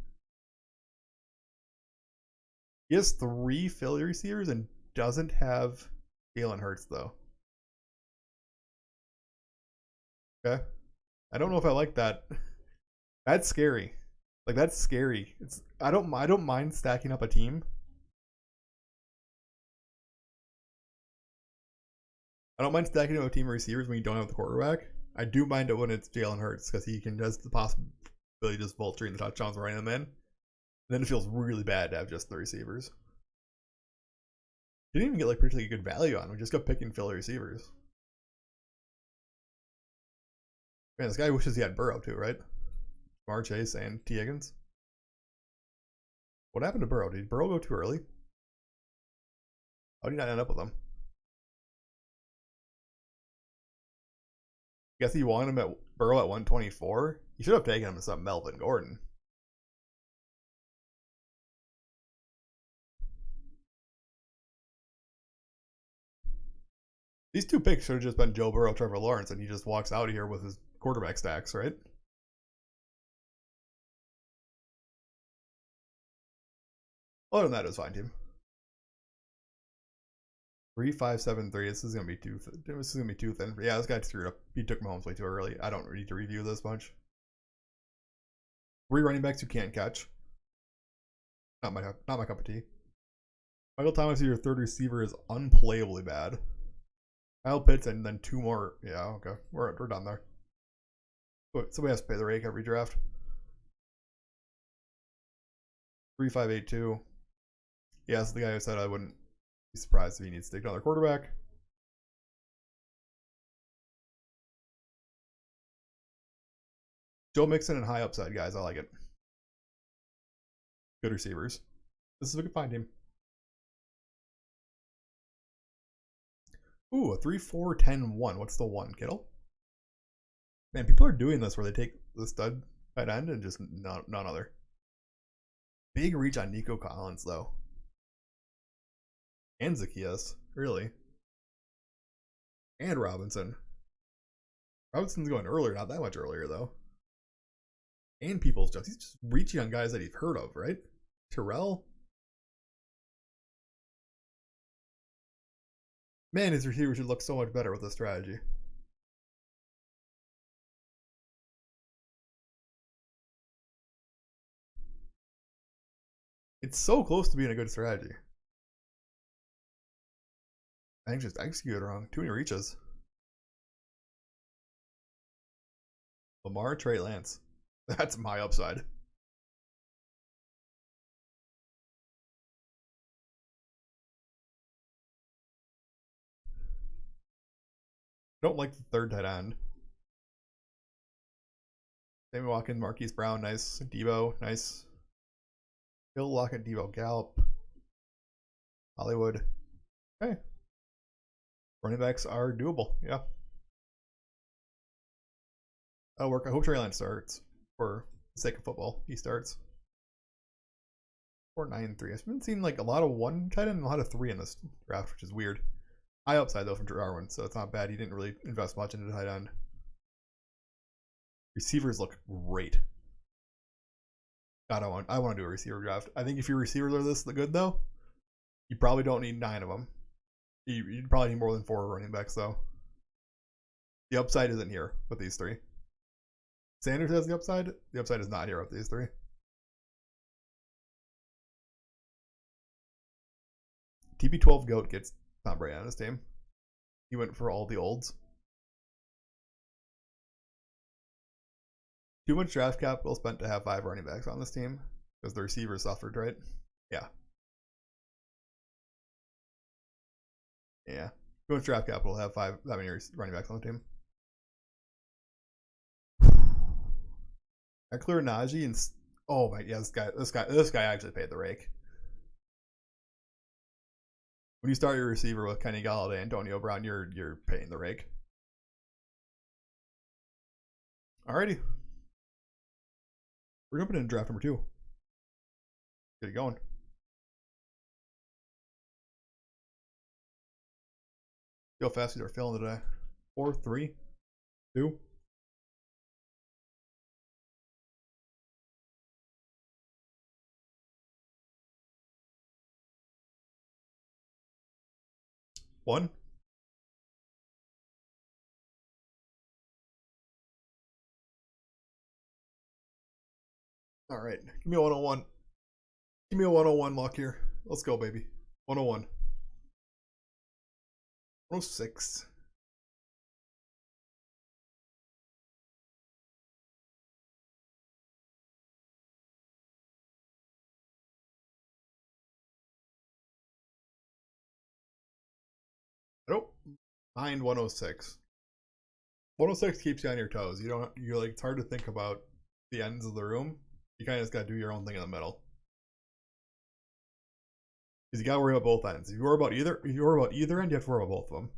He has 3 Philly receivers and doesn't have Jalen Hurts though. Okay. I don't know if I like that. That's scary. Like that's scary. I don't mind stacking up a team. I don't mind stacking up a team of receivers when you don't have the quarterback. I do mind it when it's Jalen Hurts because he can just the possibility just vulturing the touchdowns and running them in. And then it feels really bad to have just the receivers. Didn't even get like particularly good value on. We just got picking Philly receivers. Man, this guy wishes he had Burrow too, right? Jamar Chase and T. Higgins. What happened to Burrow? Did Burrow go too early? How did he not end up with him? Guess he wanted him at Burrow at 124. You should have taken him to some Melvin Gordon. These 2 picks should have just been Joe Burrow, Trevor Lawrence, and he just walks out of here with his quarterback stacks, right? Other than that, it was fine, team. 3-5-7-3. This is gonna be too. This is gonna be too thin. Yeah, this guy screwed up. He took Mahomes way too early. I don't need to review this much. 3 running backs you can't catch. Not my cup of tea. Michael Thomas, your 3rd receiver, is unplayably bad. Kyle Pitts and then 2 more. Yeah, okay, we're done there. Somebody has to pay the rake every draft. 3-5-8-2. Yeah, that's the guy who said I wouldn't be surprised if he needs to take another quarterback. Joe Mixon and high upside guys. I like it. Good receivers. This is a good find team. Ooh, a 3-4-10-1. What's the one? Kittle? Man, people are doing this where they take the stud tight end and just none other. Big reach on Nico Collins, though. And Zacchaeus, really. And Robinson. Robinson's going earlier, not that much earlier, though. And Peoples Jones. He's just reaching on guys that he's heard of, right? Terrell. Man, his receiver should look so much better with this strategy. It's so close to being a good strategy. I think just executed wrong. Too many reaches. Lamar, Trey Lance. That's my upside. Don't like the third tight end. Sammy Watkins, Marquise Brown, nice. Debo, nice. Hill, Lockett, Debo, Gallup. Hollywood. Okay. Running backs are doable, yeah. That'll work. I hope Trey Lance starts for the sake of football. He starts. 4-9-3. I've been seeing like a lot of one tight end and a lot of three in this draft, which is weird. High upside though from Darwin, so it's not bad. He didn't really invest much into tight end. Receivers look great. God, I want to do a receiver draft. I think if your receivers are this good though, you probably don't need 9 of them. You probably need more than 4 running backs though. The upside isn't here with these 3. Sanders has the upside. The upside is not here with these 3. TB12 GOAT gets Tom Brady on his team. He went for all the olds. Too much draft capital spent to have 5 running backs on this team because the receivers suffered, right? Yeah. Yeah. Too much draft capital to have 5 that many running backs on the team. I clear Najee and oh my, yeah, this guy actually paid the rake. When you start your receiver with Kenny Golladay, Antonio Brown, you're paying the rake. Alrighty. We're jumping into draft number 2. Get it going. See how fast you are feeling today. 4, 3, 2. One. All right. Give me a 101. Give me a 101 luck here. Let's go, baby. 101. 106. Nope. Mind 106. 106 keeps you on your toes. You're like, it's hard to think about the ends of the room. You kind of just got to do your own thing in the middle. Because you got to worry about both ends. If you worry about either end, you have to worry about both of them.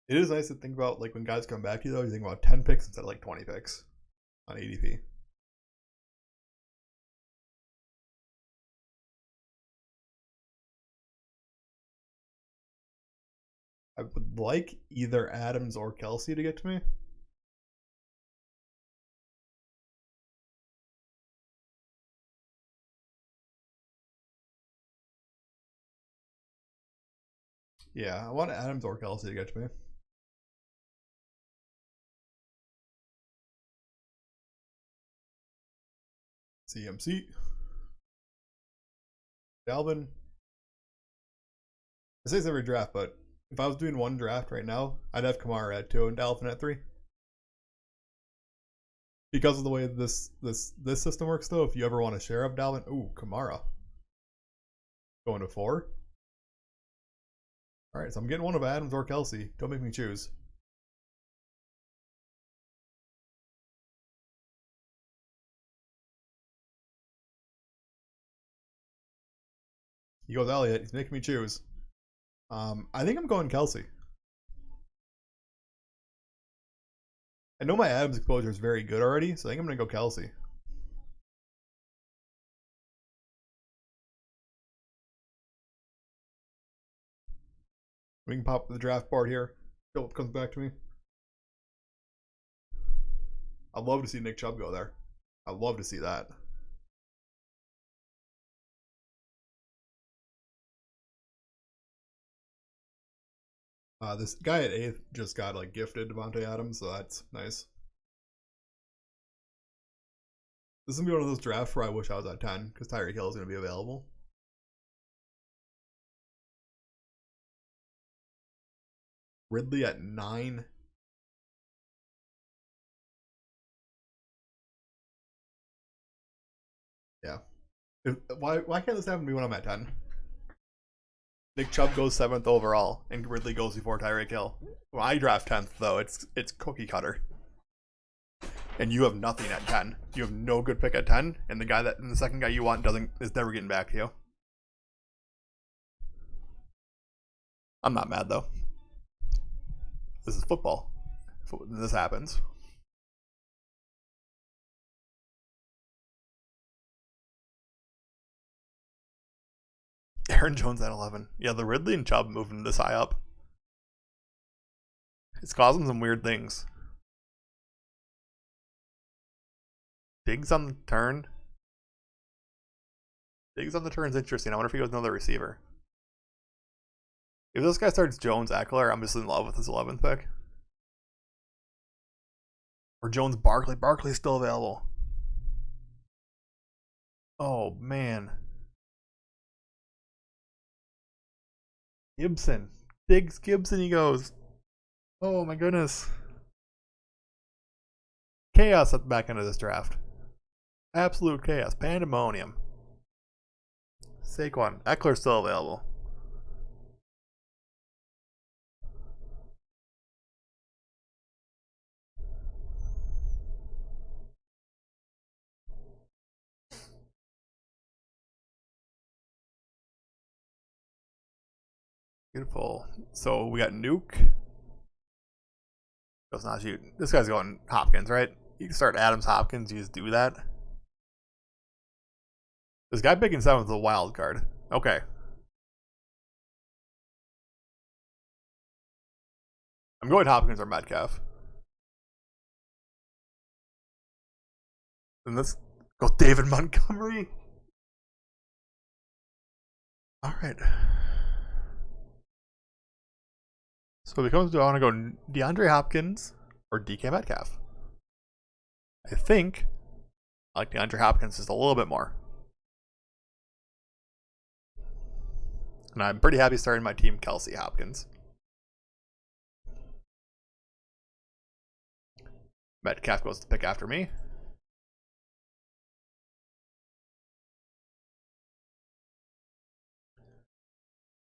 It is nice to think about, like, when guys come back to you, though, you think about 10 picks instead of, like, 20 picks on ADP. I would like either Adams or Kelsey to get to me. Yeah, I want Adams or Kelsey to get to me. CMC. Dalvin. I say this every draft, but if I was doing one draft right now, I'd have Kamara at 2 and Dalvin at 3. Because of the way this system works, though, if you ever want to share of Dalvin, ooh, Kamara. Going to 4. All right, so I'm getting one of Adams or Kelsey. Don't make me choose. He goes Elliott. He's making me choose. I think I'm going Kelsey. I know my Adams exposure is very good already, so I think I'm going to go Kelsey. We can pop the draft board here. Philip comes back to me. I'd love to see Nick Chubb go there. I'd love to see that. This guy at 8th just got like gifted Devontae Adams, so that's nice. This is gonna be one of those drafts where I wish I was at 10 because Tyreek Hill is gonna be available. Ridley at 9. Yeah. Why can't this happen to me when I'm at 10? Nick Chubb goes 7th overall, and Ridley goes before Tyreek Hill. When I draft 10th, though, it's cookie cutter. And you have nothing at 10. You have no good pick at 10, and the second guy you want is never getting back to you. I'm not mad though. This is football. This happens. Aaron Jones at 11. Yeah, the Ridley and Chubb moving this high up. It's causing some weird things. Diggs on the turn. Diggs on the turn is interesting. I wonder if he goes another receiver. If this guy starts Jones Eckler, I'm just in love with his 11th pick. Or Jones Barkley. Barkley's still available. Oh, man. Gibson. Diggs Gibson he goes. Oh, my goodness. Chaos at the back end of this draft. Absolute chaos. Pandemonium. Saquon. Eckler's still available. Beautiful. So we got Nuke. Does not shoot. This guy's going Hopkins, right? You can start Adams Hopkins. You just do that. This guy picking 7th is a wild card. Okay. I'm going Hopkins or Metcalf. And this goes David Montgomery. All right. So it becomes, do I want to go DeAndre Hopkins or DK Metcalf? I think I like DeAndre Hopkins just a little bit more. And I'm pretty happy starting my team Kelsey Hopkins. Metcalf goes to pick after me.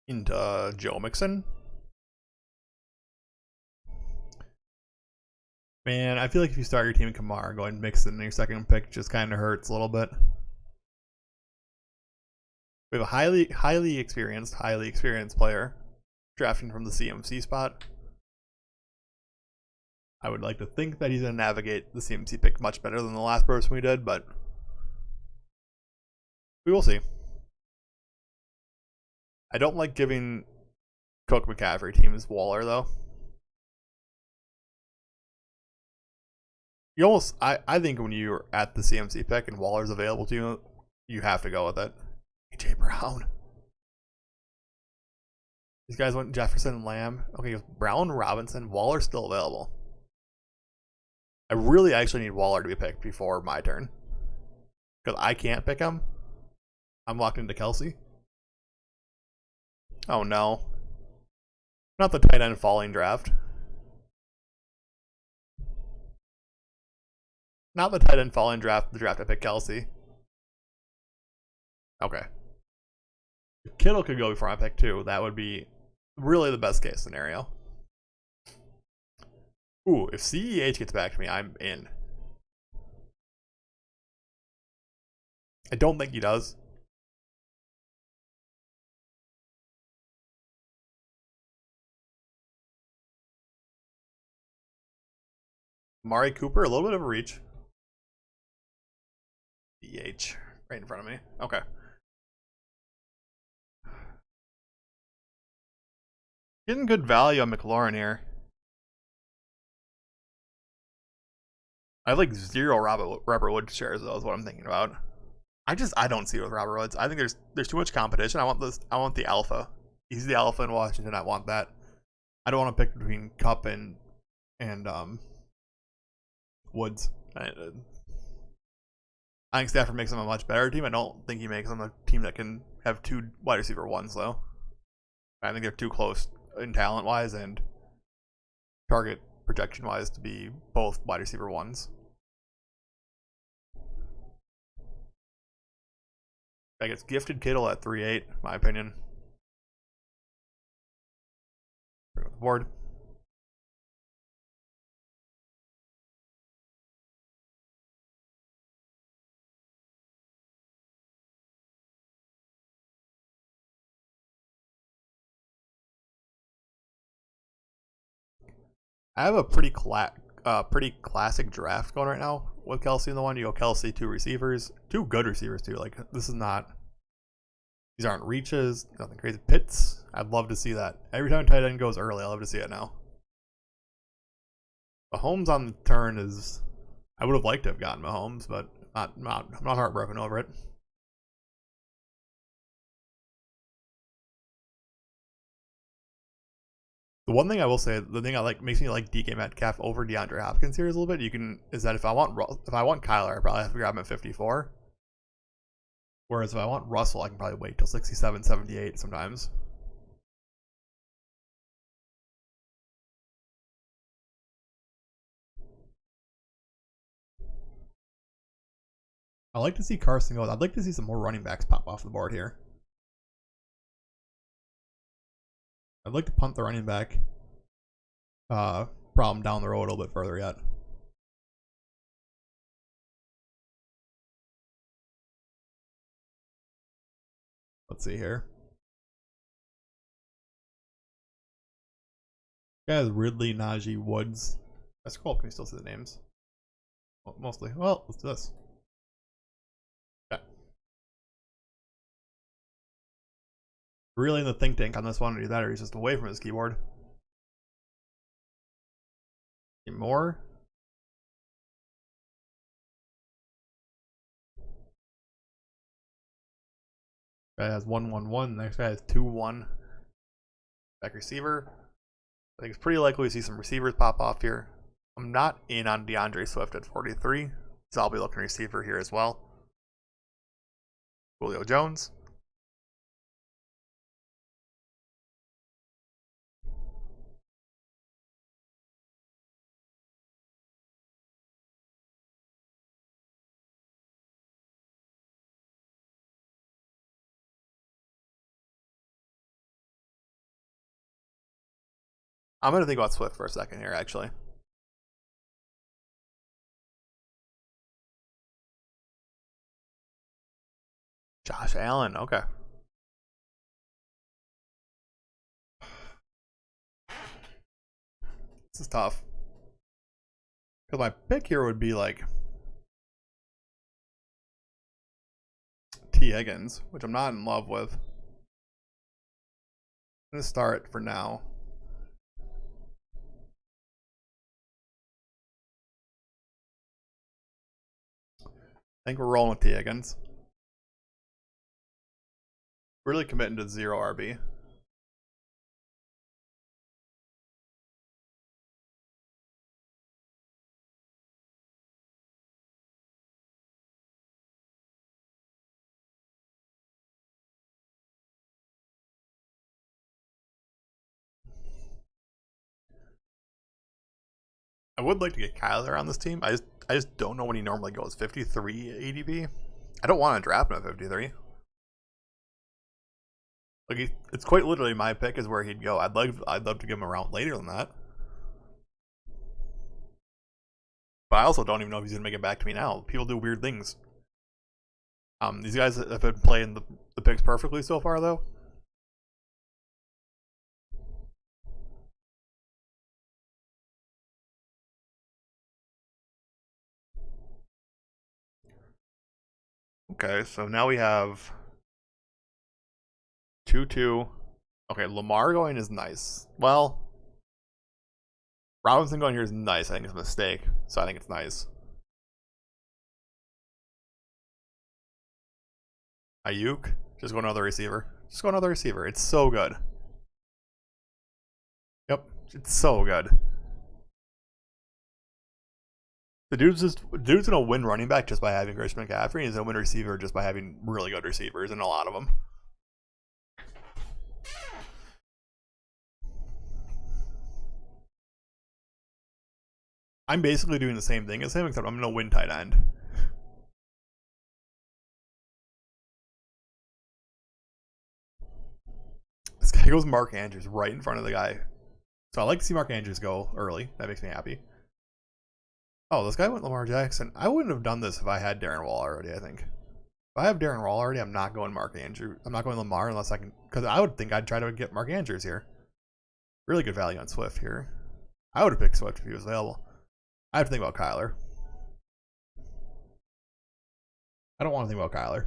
Into Joe Mixon. Man, I feel like if you start your team Kamara, going Mixon in your second pick just kind of hurts a little bit. We have a highly experienced player drafting from the CMC spot. I would like to think that he's going to navigate the CMC pick much better than the last person we did, but we will see. I don't like giving Cook McCaffrey teams Waller, though. You almost, I think when you're at the CMC pick and Waller's available to you, you have to go with it. AJ Brown. These guys went Jefferson and Lamb. Okay, Brown, Robinson, Waller still available. I really actually need Waller to be picked before my turn. Because I can't pick him. I'm locked into Kelsey. Oh no. Not the tight end falling draft. Not the tight end falling draft, the draft I picked Kelsey. Okay. If Kittle could go before I pick 2, that would be really the best case scenario. Ooh, if CEH gets back to me, I'm in. I don't think he does. Amari Cooper, a little bit of a reach. DH, right in front of me. Okay. Getting good value on McLaurin here. I have like 0 Robert Woods shares though, is what I'm thinking about. I don't see it with Robert Woods. I think there's too much competition. I want the alpha. He's the alpha in Washington. I want that. I don't want to pick between Cup and Woods. I think Stafford makes him a much better team. I don't think he makes them a team that can have 2 wide receiver ones though. I think they're too close in talent wise and target projection wise to be both wide receiver ones. I guess gifted Kittle at 3.8, my opinion. Bring up the board. I have a pretty classic draft going right now with Kelsey in the one. You go Kelsey, 2 receivers, 2 good receivers too. Like this is not, these aren't reaches, nothing crazy. Pitts, I'd love to see that. Every time a tight end goes early, I love to see it now. Mahomes on the turn is, I would have liked to have gotten Mahomes, but I'm not heartbroken over it. The one thing I will say, the thing I like makes me like DK Metcalf over DeAndre Hopkins here is a little bit. Is that if I want Kyler, I probably have to grab him at 54. Whereas if I want Russell, I can probably wait till 67, 78 sometimes. I like to see Carson go. I'd like to see some more running backs pop off the board here. I'd like to punt the running back problem down the road a little bit further yet. Let's see here. Guys, Ridley, Najee, Woods. I scroll up, can you still see the names? Well, mostly. Well, let's do this. Okay. Really in the think tank on this one, either that or he's just away from his keyboard. Any more? Guy has 1-1-1. Next guy has 2-1. Back receiver. I think it's pretty likely we see some receivers pop off here. I'm not in on DeAndre Swift at 43, so I'll be looking receiver here as well. Julio Jones. I'm going to think about Swift for a second here, actually. Josh Allen, okay. This is tough. Because my pick here would be like T. Higgins, which I'm not in love with. I'm going to start for now. I think we're rolling with T. Higgins. Really committing to 0 RB. I would like to get Kyler on this team. I just don't know when he normally goes. 53 ADP. I don't want to draft him at 53. Like it's quite literally my pick is where he'd go. I'd love to give him a round later than that. But I also don't even know if he's gonna make it back to me now. People do weird things. These guys have been playing the picks perfectly so far though. Okay, so now we have 2-2. Okay, Lamar going is nice. Well, Robinson going here is nice. I think it's a mistake, so I think it's nice. Ayuk, just go another receiver. Just go another receiver. It's so good. Yep, it's so good. The dude's gonna win running back just by having Christian McCaffrey, and he's gonna win receiver just by having really good receivers and a lot of them. I'm basically doing the same thing as him, except I'm gonna win tight end. This guy goes Mark Andrews right in front of the guy. So I like to see Mark Andrews go early. That makes me happy. Oh, this guy went Lamar Jackson. I wouldn't have done this if I had Darren Wall already, I think. If I have Darren Wall already, I'm not going Mark Andrews. I'm not going Lamar unless I can, because I would think I'd try to get Mark Andrews here. Really good value on Swift here. I would have picked Swift if he was available. I have to think about Kyler. I don't want to think about Kyler.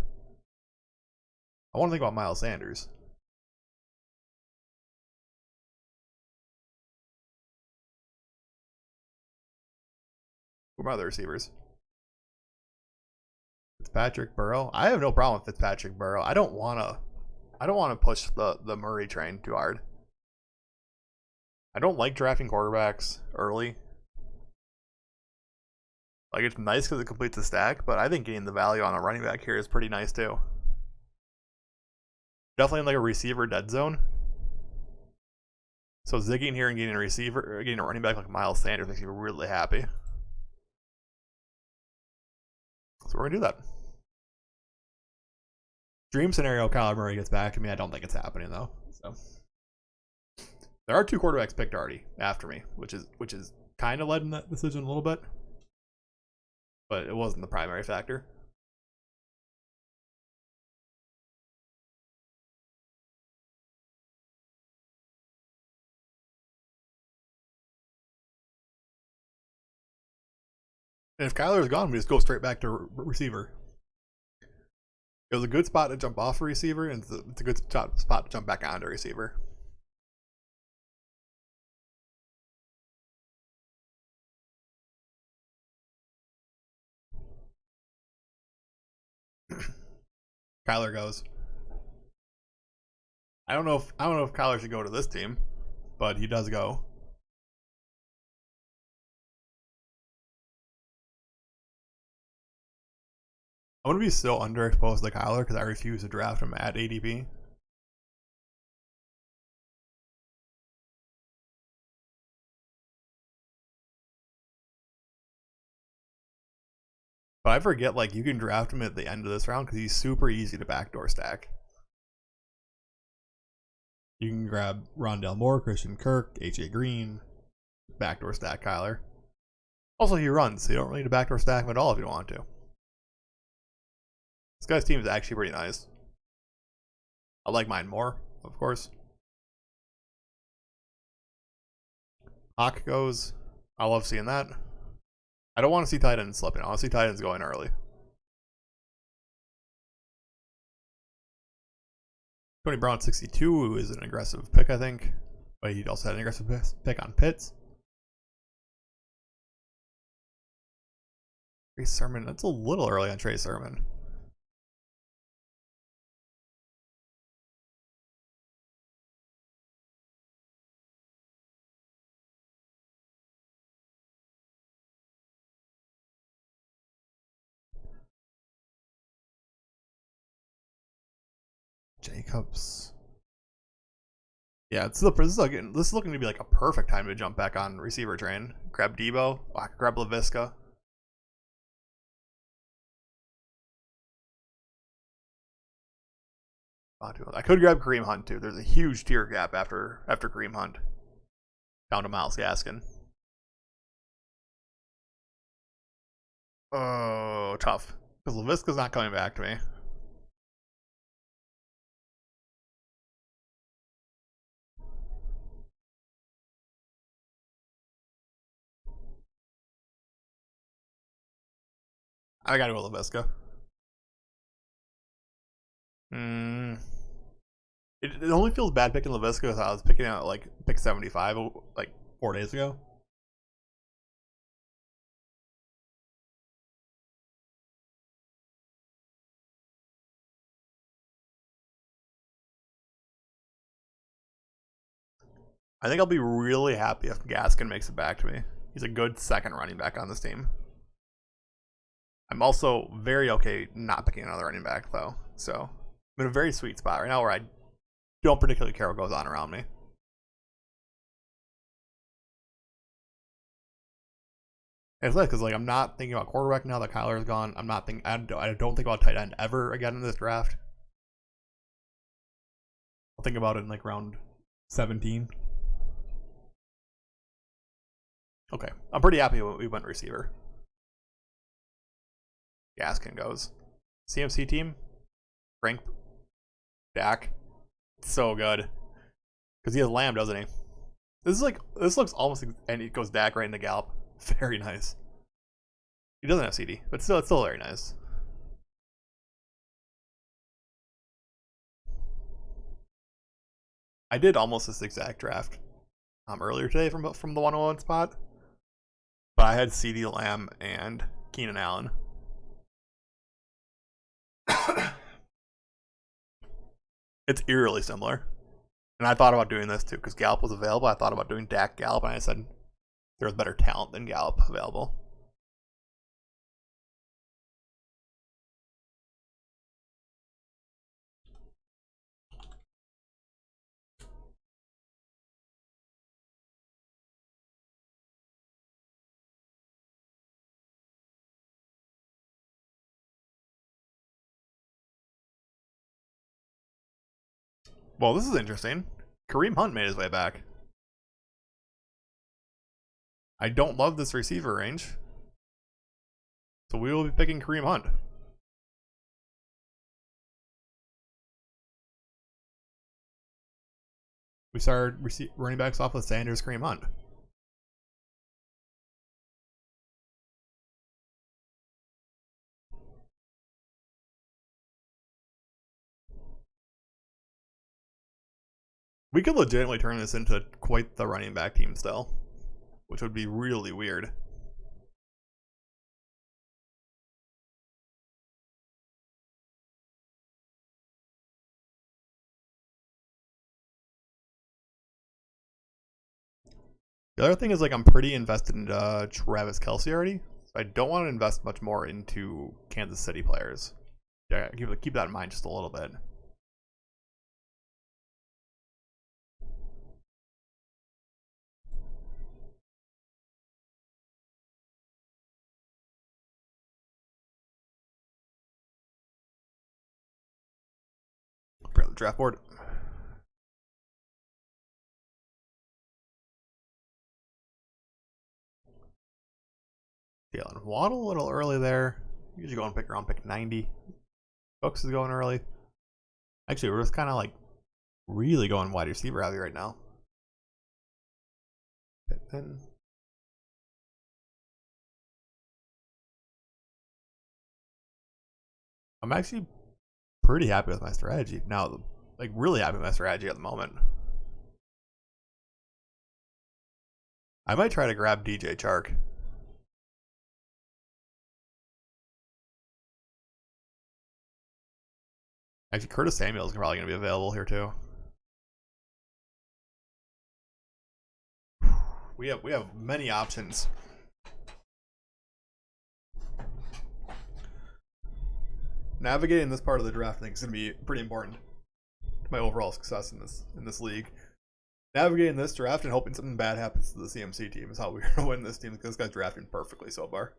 I want to think about Miles Sanders. Who are my other receivers? Fitzpatrick, Burrow. I have no problem with Fitzpatrick, Burrow. I don't want to push the Murray train too hard. I don't like drafting quarterbacks early. Like, it's nice because it completes the stack, but I think getting the value on a running back here is pretty nice too. Definitely in like a receiver dead zone. So zigging here and getting a receiver, getting a running back like Miles Sanders makes me really happy. So we're gonna do that. Dream scenario: Kyler Murray gets back to me. I don't think it's happening though. So there are two quarterbacks picked already after me, which is kind of led in that decision a little bit, but it wasn't the primary factor. And if Kyler is gone, we just go straight back to receiver. It was a good spot to jump off a receiver, and it's a good spot to jump back onto a receiver. Kyler goes. I don't know if Kyler should go to this team, but he does go. I'm gonna be so underexposed to Kyler because I refuse to draft him at ADP. But I forget like you can draft him at the end of this round because he's super easy to backdoor stack. You can grab Rondell Moore, Christian Kirk, AJ Green, backdoor stack Kyler. Also, he runs, so you don't really need to backdoor stack him at all if you don't want to. This guy's team is actually pretty nice. I like mine more, of course. Hawk goes. I love seeing that. I don't want to see tight ends slipping. I want to see tight ends going early. Tony Brown 62 is an aggressive pick, I think. But he also had an aggressive pick on Pitts. Trey Sermon, that's a little early on Trey Sermon. Jacobs. Yeah, this is looking to be like a perfect time to jump back on receiver train. Grab Debo. I could grab LaVisca. I could grab Kareem Hunt too. There's a huge tier gap after Kareem Hunt. Down to Myles Gaskin. Oh, tough. Because LaVisca's not coming back to me. I gotta go LaVisca. Mm. It only feels bad picking LaVisca because I was picking out like pick 75 like 4 days ago. I think I'll be really happy if Gaskin makes it back to me. He's a good second running back on this team. I'm also very okay not picking another running back though. So I'm in a very sweet spot right now where I don't particularly care what goes on around me. And it's nice because like I'm not thinking about quarterback now that Kyler's gone. I'm not thinking. I don't think about tight end ever again in this draft. I'll think about it in like round 17. Okay, I'm pretty happy we went receiver. Gaskin goes. CMC team, Frank, Dak, so good because he has Lamb, doesn't he? This looks almost and it goes Dak right into Gallup. Very nice. He doesn't have CD, but still, it's still very nice. I did almost this exact draft earlier today from the 101 spot, but I had CD Lamb and Keenan Allen. It's eerily similar. And I thought about doing this too because Gallup was available. I thought about doing Dak Gallup, and I said there was better talent than Gallup available. Well, this is interesting. Kareem Hunt made his way back. I don't love this receiver range. So we will be picking Kareem Hunt. We started running backs off with Sanders, Kareem Hunt. We could legitimately turn this into quite the running back team still, which would be really weird. The other thing is like I'm pretty invested in Travis Kelce already. So I don't want to invest much more into Kansas City players. Yeah, keep that in mind just a little bit. Prepare the draft board. Jalen Waddle a little early there. Usually go and pick around pick 90. Cooks is going early. Actually, we're just kind of like really going wide receiver heavy right now. Pittman. I'm actually pretty happy with my strategy now. Like really happy with my strategy at the moment. I might try to grab DJ Chark. Actually, Curtis Samuel is probably going to be available here too. We have many options. Navigating this part of the draft, I think, is going to be pretty important to my overall success in this league. Navigating this draft and hoping something bad happens to the CMC team is how we're going to win this team because this guy's drafting perfectly so far.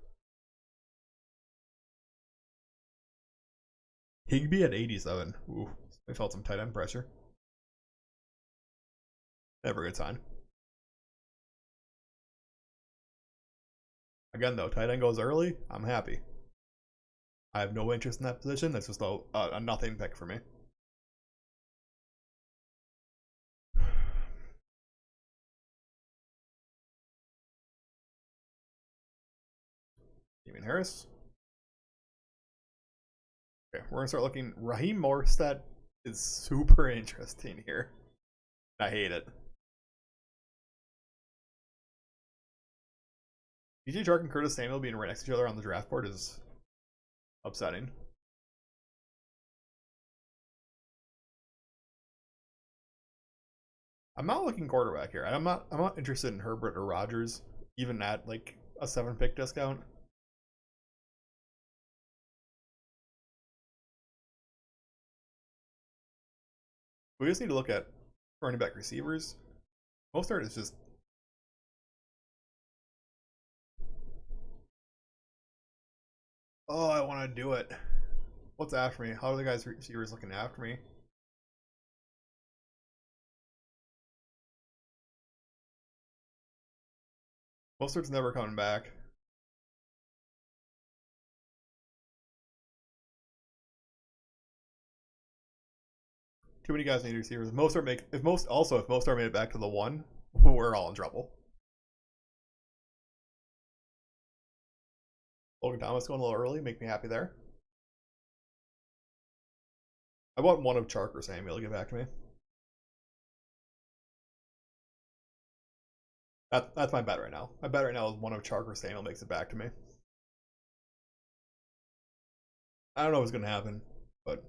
Higbee at 87. Ooh, I felt some tight end pressure. Never a good sign. Again, though, tight end goes early. I'm happy. I have no interest in that position. That's just a nothing pick for me. Damien Harris. Okay, we're going to start looking. Raheem Morstead is super interesting here. I hate it. DJ Chark and Curtis Samuel being right next to each other on the draft board is upsetting. I'm not looking quarterback here. I'm not interested in Herbert or Rodgers, even at like a 7-pick discount. We just need to look at running back receivers. Mostert is just oh, I want to do it. What's after me? How are the guys receivers looking after me? Mostert's never coming back. Too many guys need receivers. If Mostert made it back to the 1, we're all in trouble. Logan Thomas going a little early, make me happy there. I want one of Chark or Samuel to get back to me. That's my bet right now. My bet right now is one of Chark or Samuel makes it back to me. I don't know what's going to happen, but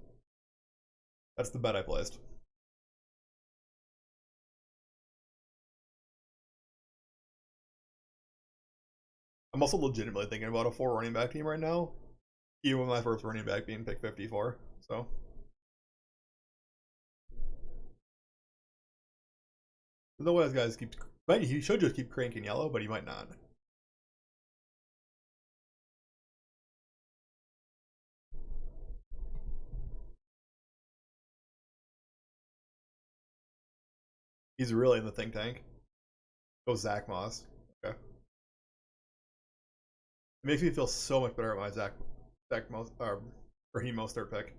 that's the bet I placed. I'm also legitimately thinking about a 4 running back team right now, even with my first running back being pick 54. So the way those guys keep, he should just keep cranking yellow, but he might not. He's really in the think tank. Go Zach Moss. Okay. It makes me feel so much better about my Raheem Mostert pick.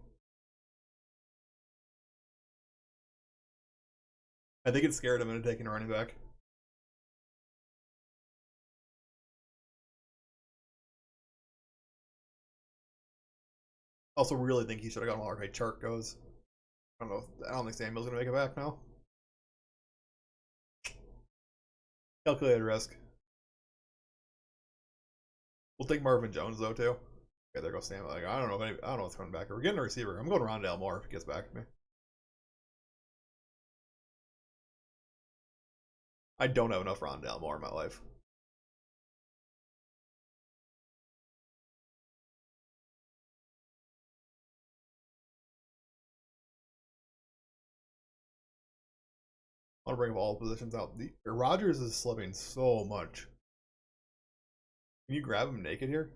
I think it scared him into taking a running back. Also, really think he should have gone while RK Chark goes. I don't know. I don't think Samuel's gonna make it back now. Calculated risk. We'll take Marvin Jones though too. Okay, there goes Sam. Like, I don't know what's coming back. We're getting a receiver. I'm going Rondale Moore if he gets back to me. I don't have enough Rondale Moore in my life. I want to bring all positions out. Rodgers is slipping so much. Can you grab him naked here?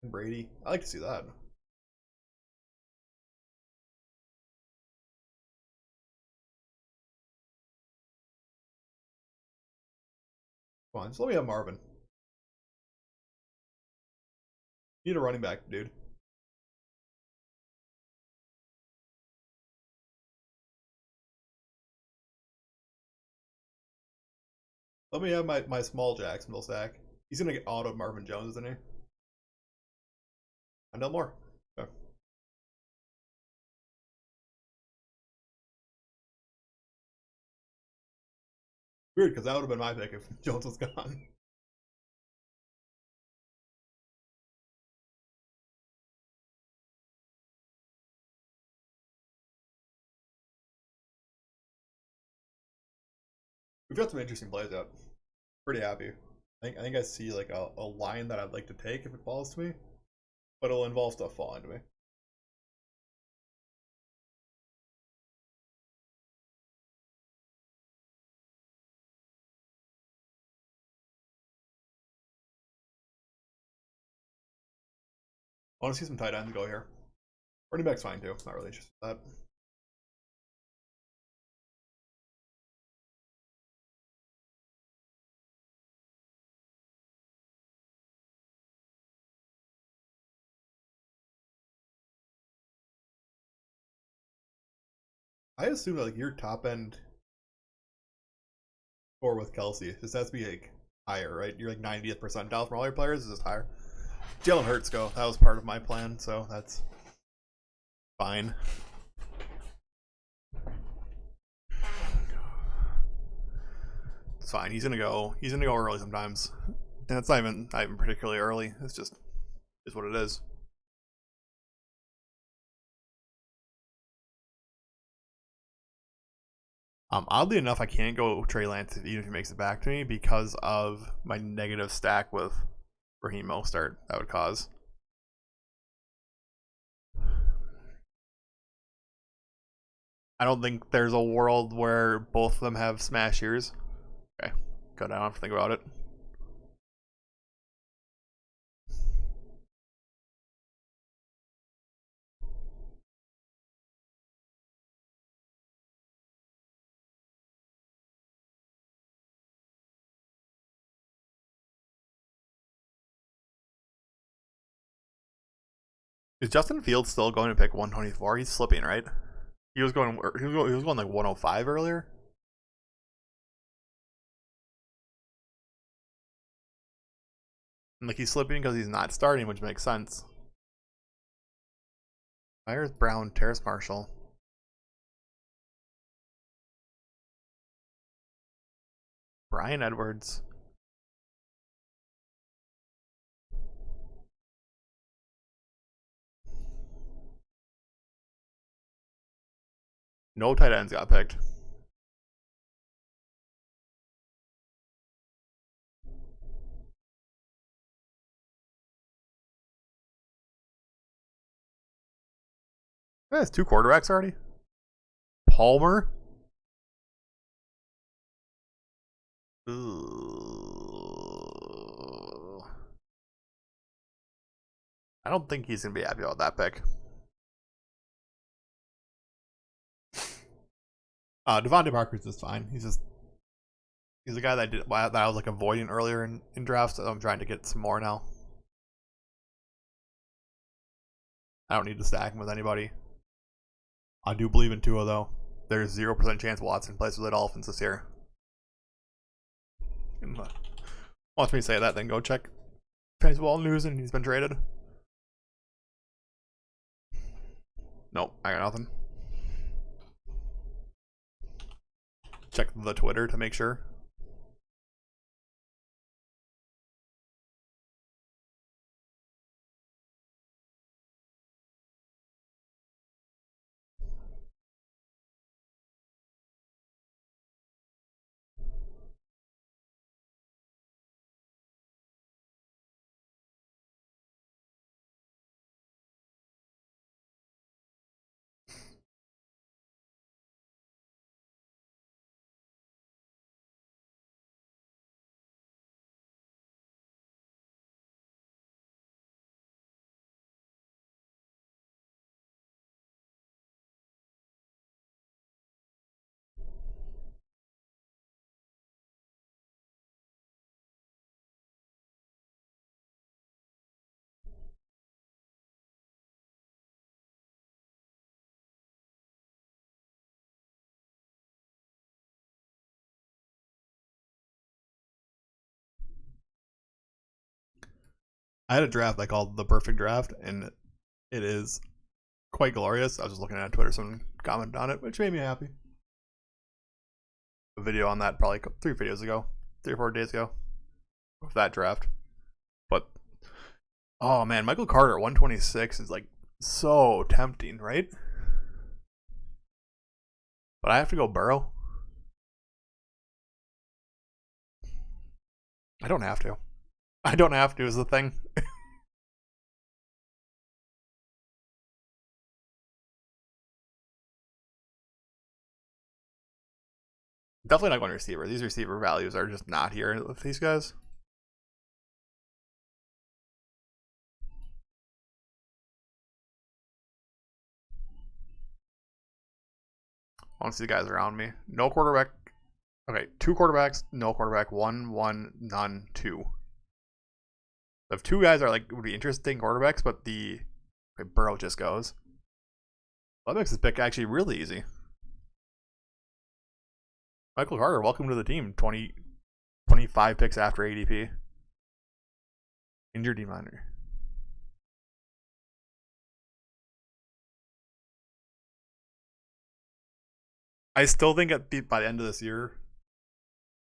And Brady. I like to see that. Come on, just let me have Marvin. You need a running back, dude. Let me have my small Jacksonville stack. He's gonna get auto Marvin Jones, isn't he? I know more. Okay. Weird, because that would have been my pick if Jones was gone. We've got some interesting plays out. Pretty happy. I think I see like a line that I'd like to take if it falls to me, but it'll involve stuff falling to me. I want to see some tight ends go here. Running back's fine too. Not really interested in that. I assume that like your top end score with Kelsey just has to be like higher, right? You're like 90th percentile from all your players. Is just higher. Jalen Hurts go. That was part of my plan, so that's Fine. It's fine. He's gonna go early sometimes. And it's not even particularly early. It's just is what it is. Oddly enough, I can't go Trey Lance even if he makes it back to me because of my negative stack with Raheem Mostert that would cause. I don't think there's a world where both of them have smash years. Okay, good. I don't have to think about it. Is Justin Fields still going to pick 124? He's slipping, right? He was going like 105 earlier. And like he's slipping because he's not starting, which makes sense. Myers, Brown, Terrace Marshall. Brian Edwards. No tight ends got picked. That's 2 quarterbacks already. Palmer. Ooh. I don't think he's gonna be happy about that pick. Devontae Parker's just fine. He's a guy that I was like avoiding earlier in drafts. So I'm trying to get some more now. I don't need to stack him with anybody. I do believe in Tua though. There's 0% chance Watson plays with the Dolphins this year. Wants me to say that, then go check fantasy ball news and he's been traded. Nope, I got nothing. Check the Twitter to make sure. I had a draft I called the perfect draft, and it is quite glorious. I was just looking at Twitter, someone commented on it, which made me happy. A video on that probably 3 videos ago, 3 or 4 days ago, of that draft. But oh man, Michael Carter at 126 is like so tempting, right? But I have to go Burrow. I don't have to. I don't have to is the thing. Definitely not going receiver. These receiver values are just not here with these guys. I want to see the guys around me. No quarterback. Okay, 2 quarterbacks, no quarterback, 1, none, 2. If 2 guys are like would be interesting quarterbacks, but the Burrow just goes. Well, that makes this pick actually really easy. Michael Carter, welcome to the team. 25 picks after ADP. Injured D minor. I still think by the end of this year,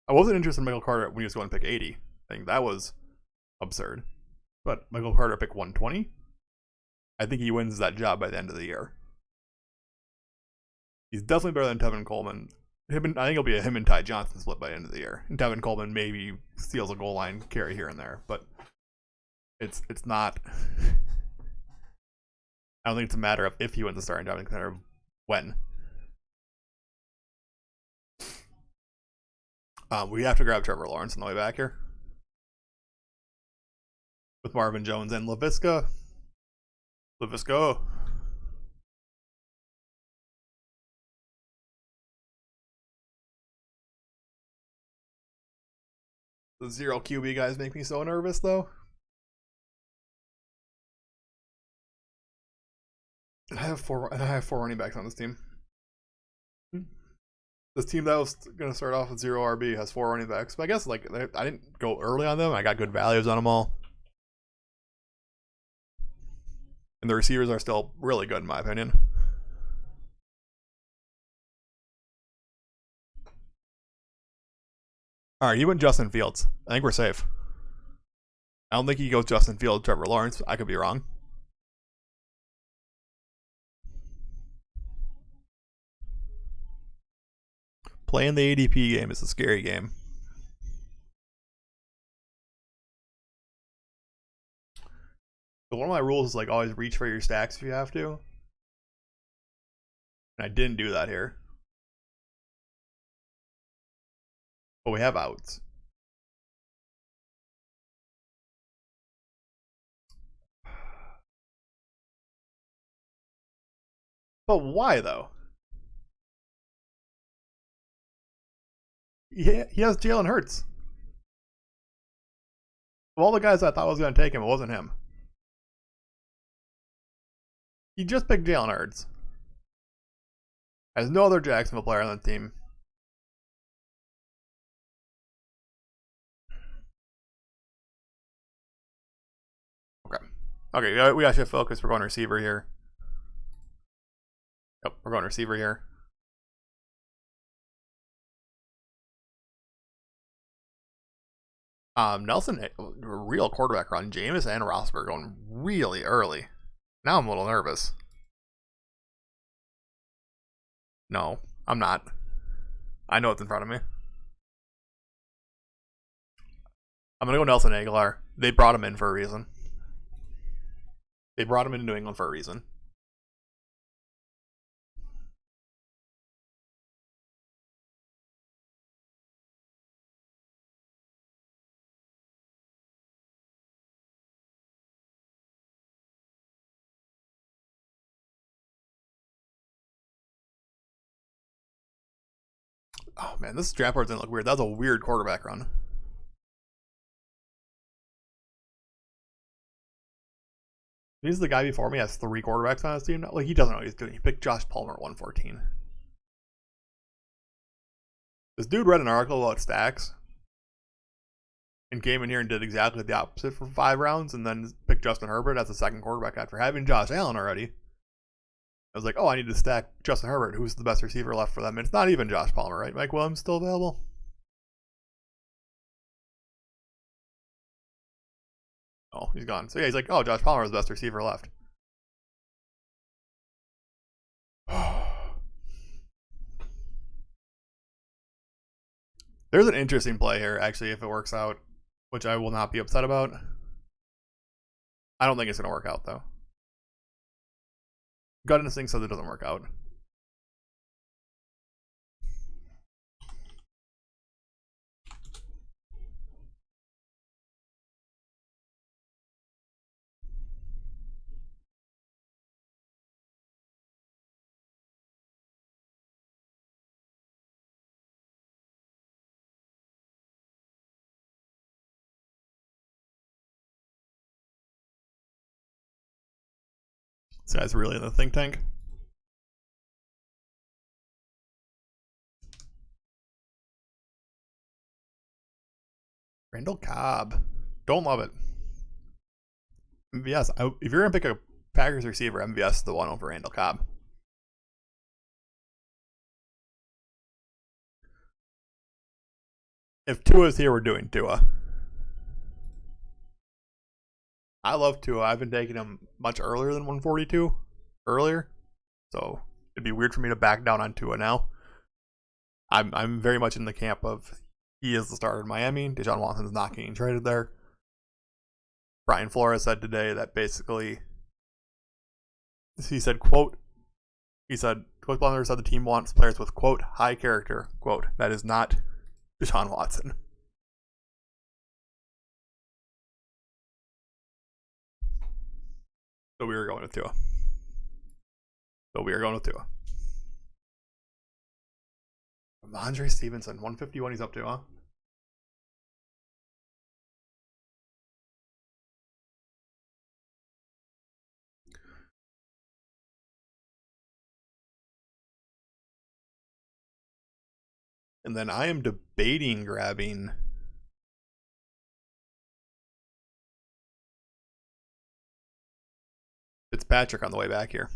I wasn't interested in Michael Carter when he was going to pick 80. I think that was absurd. But Michael Carter pick 120. I think he wins that job by the end of the year. He's definitely better than Tevin Coleman. I think it'll be a him and Ty Johnson split by the end of the year. And Tevin Coleman maybe steals a goal line carry here and there, but it's not. I don't think it's a matter of if he wins the starting job, it's a matter of when. We have to grab Trevor Lawrence on the way back here with Marvin Jones and Laviska. Laviska. The 0 QB guys make me so nervous, though. And I have four running backs on this team. This team that was going to start off with 0 RB has 4 running backs. But I guess like I didn't go early on them. I got good values on them all. And the receivers are still really good in my opinion. Alright, he went Justin Fields. I think we're safe. I don't think he goes Justin Fields, Trevor Lawrence. I could be wrong. Playing the ADP game is a scary game. So one of my rules is like always reach for your stacks if you have to. And I didn't do that here. But we have outs. But why though? He has Jalen Hurts. Of all the guys I thought was going to take him, it wasn't him. He just picked Jalen Hurts. Has no other Jacksonville player on the team. Okay, we gotta shift focus. We're going receiver here. Yep, we're going receiver here. Nelson, real quarterback run. Jameis and Rosberg going really early. Now I'm a little nervous. No, I'm not. I know what's in front of me. I'm gonna go Nelson Aguilar. They brought him in for a reason. They brought him into New England for a reason. Oh man, this draft board didn't look weird. That was a weird quarterback run. He's the guy before me has 3 quarterbacks on his team. Like he doesn't know what he's doing. He picked Josh Palmer at 114. This dude read an article about stacks and came in here and did exactly the opposite for 5 rounds and then picked Justin Herbert as the second quarterback after having Josh Allen already. I was like, oh, I need to stack Justin Herbert. Who's the best receiver left for them? And it's not even Josh Palmer, right? Mike Williams still available? Oh, he's gone. So yeah, he's like, oh, Josh Palmer is the best receiver left. There's an interesting play here, actually, if it works out, which I will not be upset about. I don't think it's going to work out, though. Gut instinct says it doesn't work out. This guy's really in the think tank. Randall Cobb. Don't love it. MVS. If you're going to pick a Packers receiver, MVS is the one over Randall Cobb. If Tua's here, we're doing Tua. I love Tua. I've been taking him much earlier than 142 earlier, so it'd be weird for me to back down on Tua now. I'm very much in the camp of he is the starter in Miami. Deshaun Watson's not getting traded there. Brian Flores said today that basically he said, quote, Coach Blender said the team wants players with, quote, high character, quote. That is not Deshaun Watson. So we are going with Tua. Andre Stevenson, 151 he's up to, huh? And then I am debating grabbing Fitzpatrick on the way back here.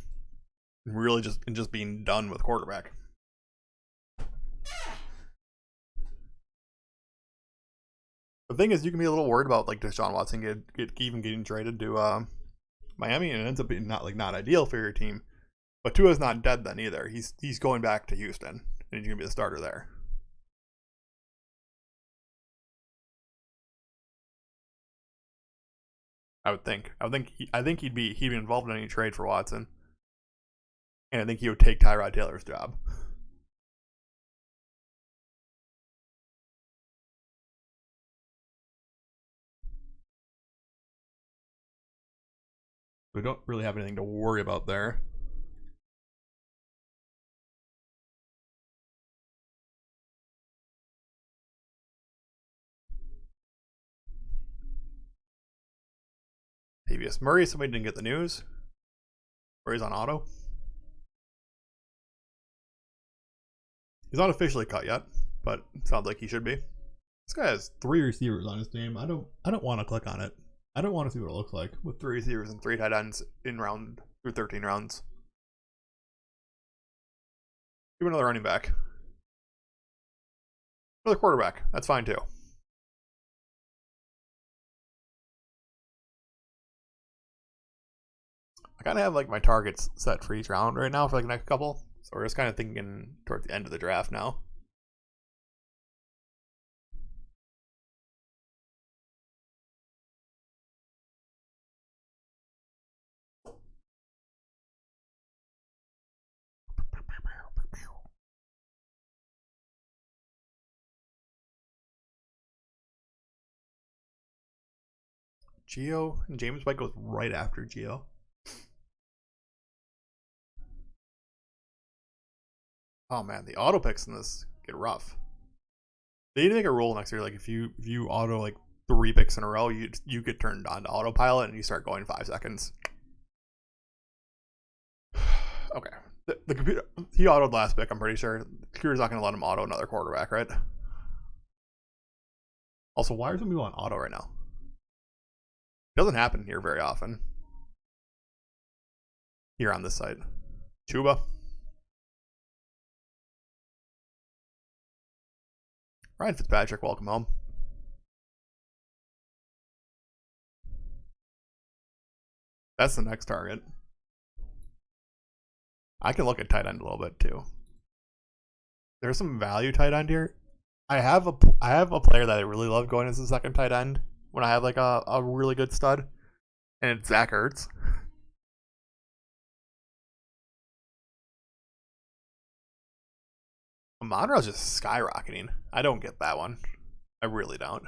Really just being done with quarterback. The thing is, you can be a little worried about like Deshaun Watson even getting traded to Miami, and it ends up being not ideal for your team. But Tua's not dead then either. He's going back to Houston, and he's gonna be the starter there. I think he'd be involved in any trade for Watson, and I think he would take Tyrod Taylor's job. We don't really have anything to worry about there. Tavius Murray, somebody didn't get the news. Murray's on auto. He's not officially cut yet, but it sounds like he should be. This guy has 3 receivers on his team. I don't want to click on it. I don't want to see what it looks like with 3 receivers and 3 tight ends in round through 13 rounds. Give another running back. Another quarterback. That's fine too. I kind of have like my targets set for each round right now for like the next couple. So we're just kind of thinking towards the end of the draft now. Geo and James White goes right after Geo. Oh man, the auto picks in this get rough. They need to make a rule next year. Like if you auto like 3 picks in a row, you get turned on to autopilot and you start going 5 seconds. Okay, the computer, he autoed last pick. I'm pretty sure the computer's not going to let him auto another quarterback, right? Also, why are some people on auto right now? It doesn't happen here very often. Here on this site, Chuba. Ryan Fitzpatrick, welcome home. That's the next target. I can look at tight end a little bit too. There's some value tight end here. I have a player that I really love going as the second tight end when I have like a really good stud, and it's Zach Ertz. Monroe's just skyrocketing. I don't get that one. I really don't.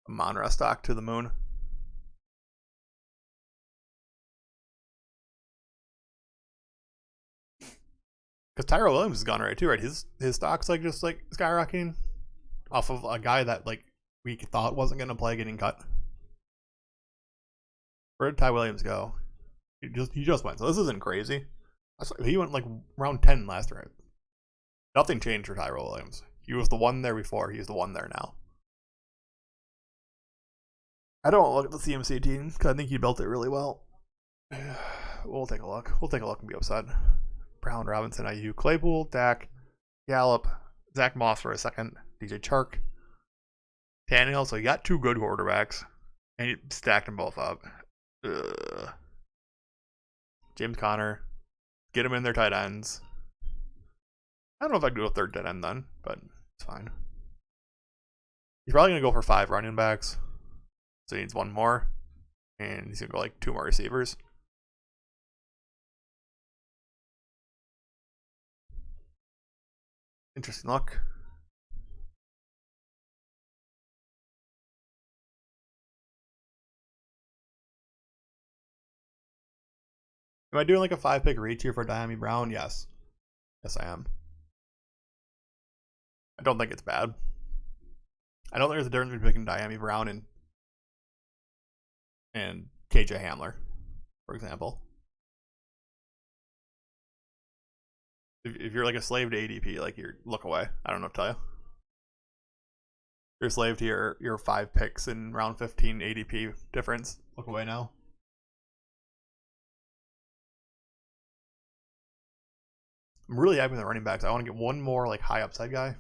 Monroe stock to the moon. Because Tyrell Williams is gone right too, right? His stock's like just like skyrocketing off of a guy that like we thought wasn't going to play getting cut. Where did Ty Williams go? He just went. So this isn't crazy. He went like round 10 last round. Nothing changed for Tyrell Williams. He was the one there before. He's the one there now. I don't look at the CMC team because I think he built it really well. We'll take a look. We'll take a look and be upset. Brown, Robinson, IU, Claypool, Dak, Gallup, Zach Moss for a second, DJ Chark, Tannehill. So you got two good quarterbacks, and you stacked them both up. Ugh. James Conner, get them in their tight ends. I don't know if I can do a third tight end then, but it's fine. He's probably going to go for 5 running backs, so he needs one more, and he's going to go like 2 more receivers. Interesting luck. Am I doing like a 5-pick reach here for Diami Brown? Yes. Yes, I am. I don't think it's bad. I don't think there's a difference between picking Diami Brown and KJ Hamler, for example. If you're like a slave to ADP, like you're look away. I don't know what to tell you. You're a slave to your 5 picks in round 15 ADP difference. Look away now. I'm really happy with the running backs. I want to get one more like high upside guy.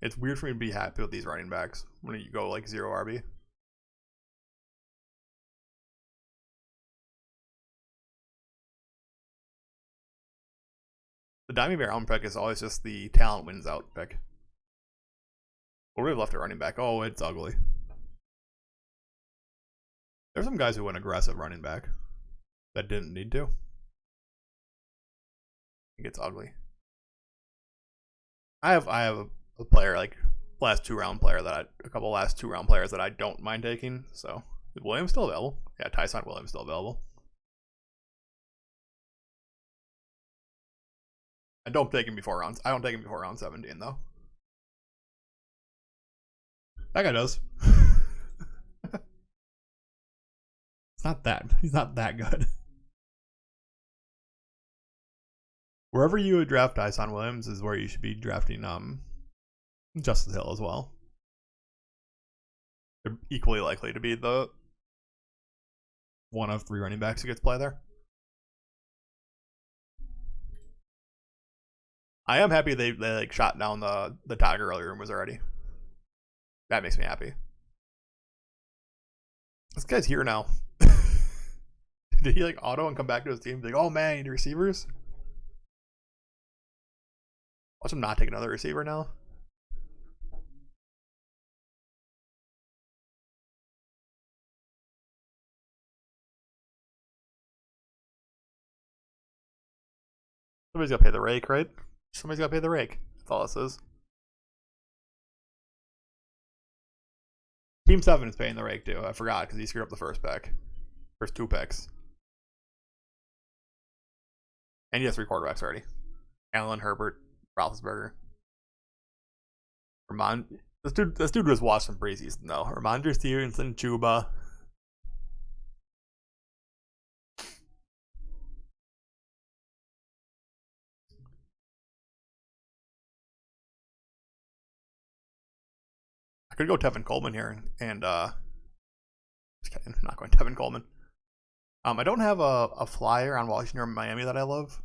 It's weird for me to be happy with these running backs when you go like 0 RB. The Diamond Brown pick is always just the talent wins out pick. What do we have left at running back? Oh, it's ugly. There's some guys who went aggressive running back that didn't need to. It gets ugly. I have a player like last 2-round player a couple last 2-round players that I don't mind taking. So is Williams still available? Yeah, Tyson Williams still available. I don't take him before rounds. I don't take him before round 17 though. That guy does. He's not that good. Wherever you would draft Tyson Williams is where you should be drafting Justice Hill as well. They're equally likely to be the one of 3 running backs who gets play there. I am happy they like shot down the Tiger early rumors already. That makes me happy. This guy's here now. Did he like auto and come back to his team? Like, oh man, you need receivers? Watch him not take another receiver now. Somebody's got to pay the rake, right? Somebody's got to pay the rake. That's all this is. Team 7 is paying the rake too. I forgot because he screwed up the first pick. First 2 picks. And he has 3 quarterbacks already. Allen, Herbert, Roethlisberger. This dude was watched some preseason though. Ramondre Stevenson, Chuba. I could go Tevin Coleman here and just kidding, I'm not going Tevin Coleman. I don't have a flyer on Washington or Miami that I love.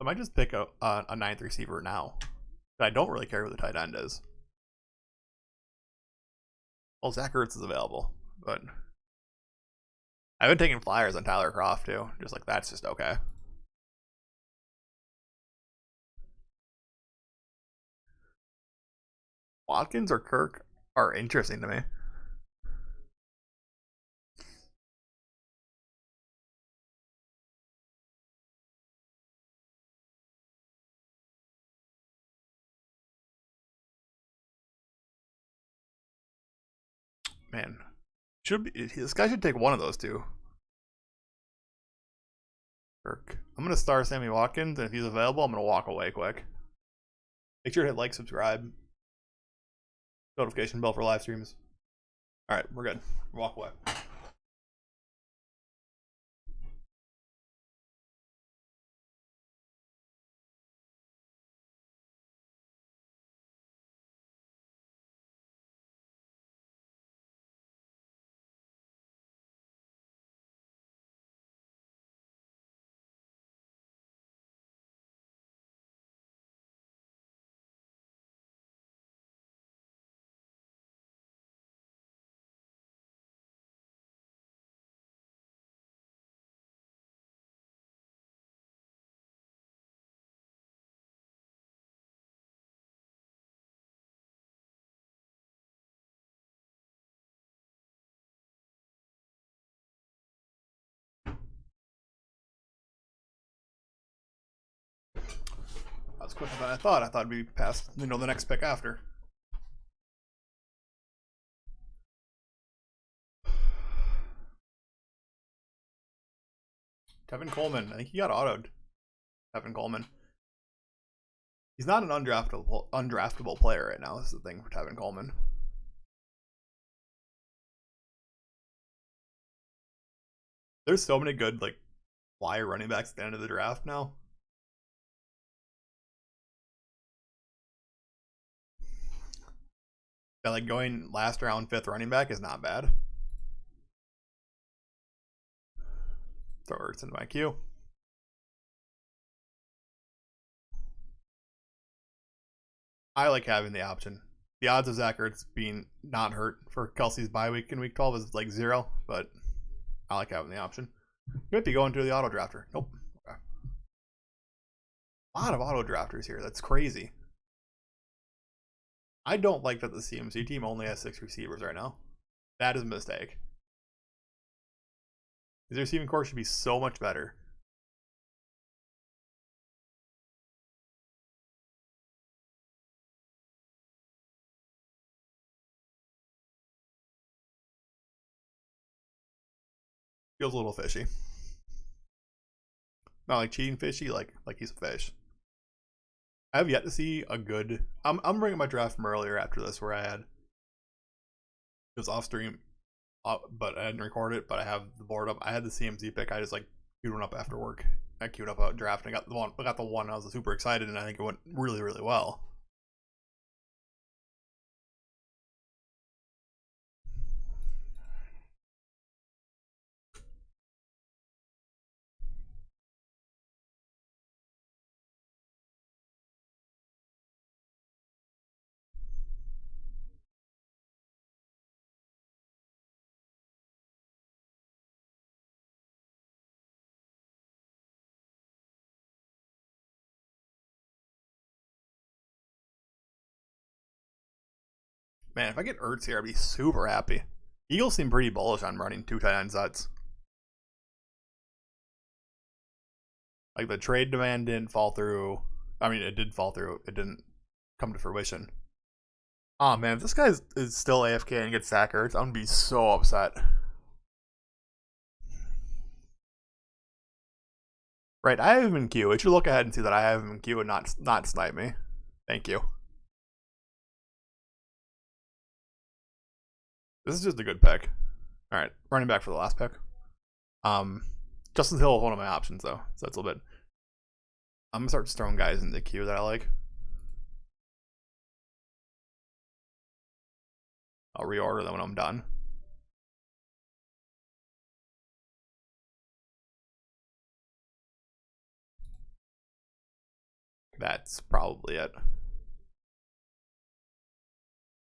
I might just pick a 9th receiver now. But I don't really care who the tight end is. Well, Zach Ertz is available, but I've been taking flyers on Tyler Kroft too. Just like that's just okay. Watkins or Kirk are interesting to me. Man, this guy should take one of those 2. Kirk. I'm gonna star Sammy Watkins, and if he's available, I'm gonna walk away quick. Make sure to hit like, subscribe, notification bell for live streams. All right, we're good. Walk away. That was quicker than I thought. I thought it'd be past, the next pick after. Tevin Coleman. I think he got autoed. Tevin Coleman. He's not an undraftable player right now. This is the thing for Tevin Coleman. There's so many good like flyer running backs at the end of the draft now. That like going last round, 5th running back is not bad. Throw Ertz into my queue. I like having the option. The odds of Zach Ertz being not hurt for Kelsey's bye week in week 12 is like 0, but I like having the option. You might be going to the auto drafter. Nope. Okay. A lot of auto drafters here. That's crazy. I don't like that the CMC team only has 6 receivers right now. That is a mistake. His receiving core should be so much better. Feels a little fishy. Not like cheating fishy, like he's a fish. I have yet to see a good. I'm bringing my draft from earlier after this, where I had it was off stream, but I didn't record it. But I have the board up. I had the CMZ pick. I just like queued one up after work. I queued up a draft and I got the one. I got the one. I was super excited, and I think it went really, really well. Man, if I get Ertz here, I'd be super happy. Eagles seem pretty bullish on running 2 tight end sets. Like the trade demand didn't fall through. I mean, it did fall through. It didn't come to fruition. Oh man, if this guy is still AFK and gets Zach Ertz, I'm gonna be so upset. Right, I have him in queue. It should look ahead and see that I have him in queue and not snipe me. Thank you. This is just a good pick. All right, running back for the last pick. Justin Hill is one of my options though, so that's a little bit. I'm gonna start just throwing guys in the queue that I like. I'll reorder them when I'm done. That's probably it.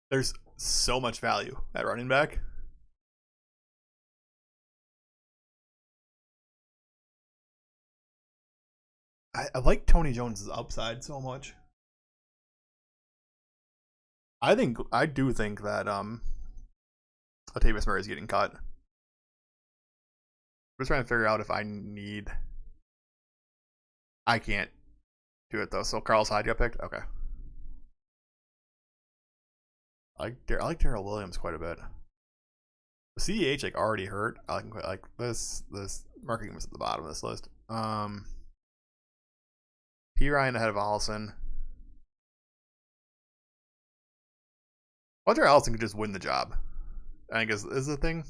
There's so much value at running back. I like Tony Jones's upside so much. I do think that Latavius Murray is getting cut. I'm just trying to figure out if I need. I can't do it though. So Carlos Hyde got picked. Okay. I like Darrell Williams quite a bit. CEH like already hurt. I like this marking was at the bottom of this list. P Ryan ahead of Allison. Roger Allison could just win the job. I think is the thing.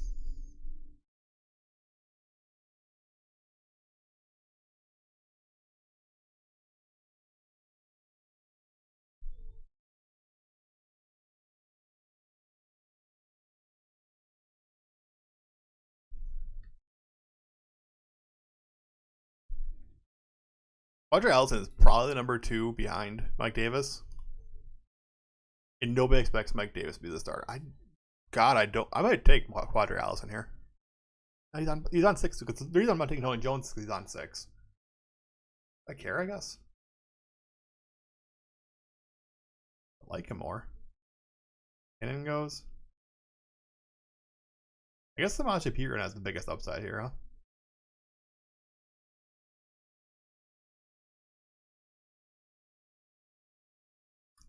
Roger Allison is probably the number 2 behind Mike Davis. And nobody expects Mike Davis to be the starter. I might take Quadri Allison here. He's on 6 because the reason I'm not taking Tony Jones is because he's on 6. I care, I guess. I like him more. Cannon goes. I guess Samaje Perine has the biggest upside here, huh?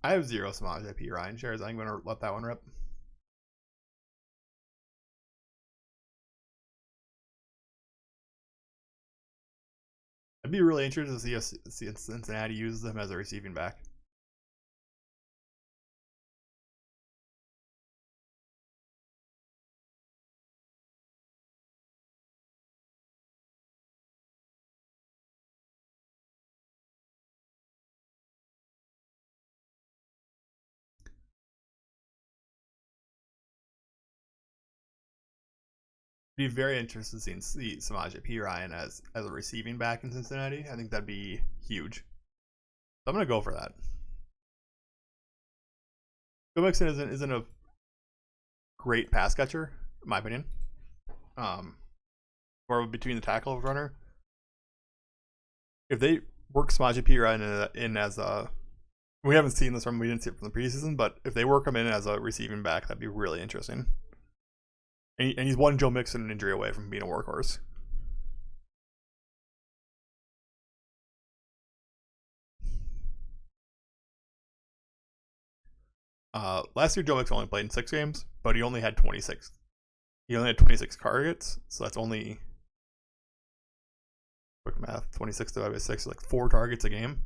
I have 0 Samaj IP Ryan shares. I'm going to let that one rip. I'd be really interested to see if Cincinnati uses them as a receiving back. Be very interested to see Samaj P. Ryan as a receiving back in Cincinnati. I think that'd be huge. So I'm gonna go for that. Joe Mixon isn't a great pass catcher, in my opinion. Or between the tackle runner. If they work Samaj P. Ryan in as a, we haven't seen this from, we didn't see it from the preseason, but if they work him in as a receiving back, that'd be really interesting. And he's one Joe Mixon injury away from being a workhorse. Last year Joe Mixon only played in 6 games, but he only had 26. He only had 26 targets, so that's only, quick math, 26 divided by 6, like 4 targets a game.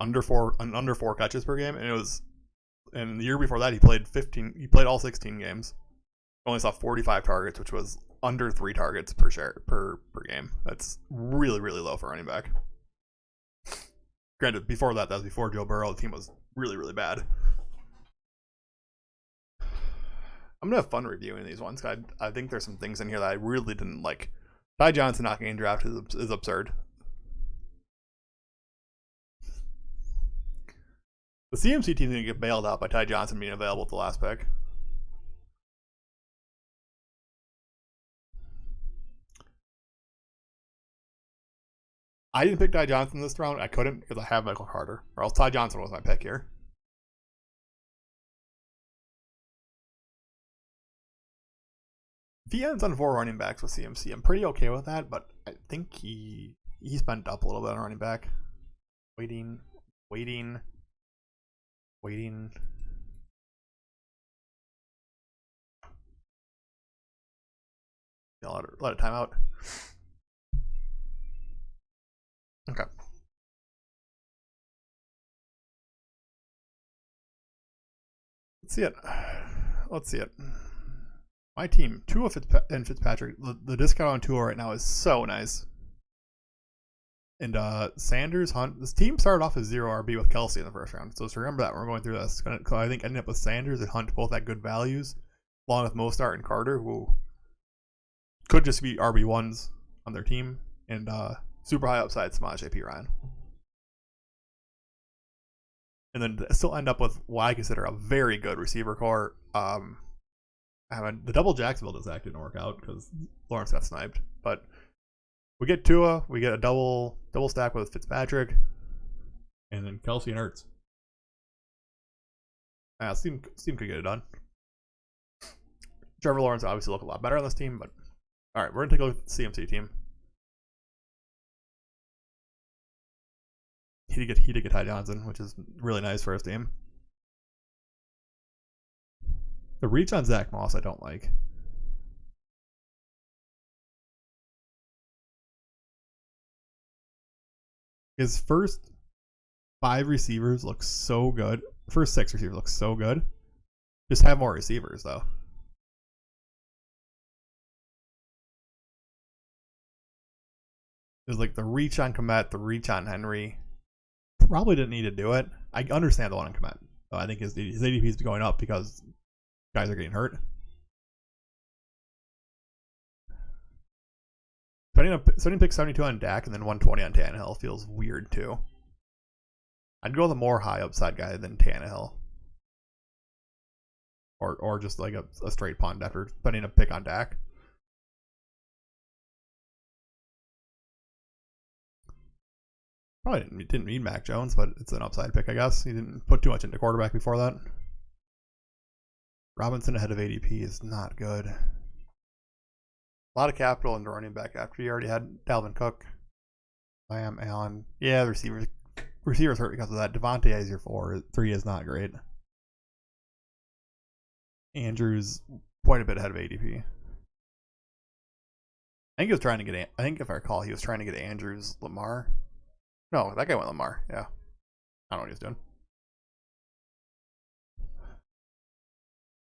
Under four catches per game, and it was, and the year before that he played all 16 games. Only saw 45 targets, which was under 3 targets per game. That's really, really low for running back. Granted, before that was before Joe Burrow. The team was really, really bad. I'm gonna have fun reviewing these ones. I think there's some things in here that I really didn't like. Ty Johnson not getting drafted is absurd. The CMC team's gonna get bailed out by Ty Johnson being available at the last pick. I didn't pick Ty Johnson this round. I couldn't because I have Michael Carter, or else Ty Johnson was my pick here. If he ends on 4 running backs with CMC, I'm pretty okay with that, but I think he's bent up a little bit on running back. Waiting. Yeah, let it time out. Okay. Let's see it. My team, Tua and Fitzpatrick. The discount on Tua right now is so nice. And Sanders, Hunt. This team started off as 0 RB with Kelsey in the first round. So just remember that when we're going through this. I think ending up with Sanders and Hunt both at good values, along with Mostert and Carter, who could just be RB1s on their team, and super high upside Samaj P. Ryan. And then still end up with what I consider a very good receiver core. The double Jacksonville act didn't work out because Lawrence got sniped. But we get Tua, we get a double stack with Fitzpatrick, and then Kelsey and Ertz. Steam could get it done. Trevor Lawrence obviously look a lot better on this team, but all right, we're gonna take a look at the CMC team. He did get Ty Johnson, which is really nice for his team. The reach on Zach Moss I don't like. His first 5 receivers look so good. First 6 receivers look so good. Just have more receivers though. There's like the reach on Komet, the reach on Henry. Probably didn't need to do it. I understand the one on Komet. I think his ADP is going up because guys are getting hurt. Starting pick 72 on Dak and then 120 on Tannehill feels weird too. I'd go with a more high upside guy than Tannehill. Or just like a straight punt after spending a pick on Dak. Probably didn't need Mac Jones, but it's an upside pick, I guess. He didn't put too much into quarterback before that. Robinson ahead of ADP is not good. A lot of capital into running back after you already had Dalvin Cook. Lamb, Allen. Yeah, the receivers hurt because of that. Devontae as your 4. 3 is not great. Andrews quite a bit ahead of ADP. I think he was trying to get. I think if I recall, he was trying to get Andrews, Lamar. No, that guy went Lamar. Yeah, I don't know what he was doing.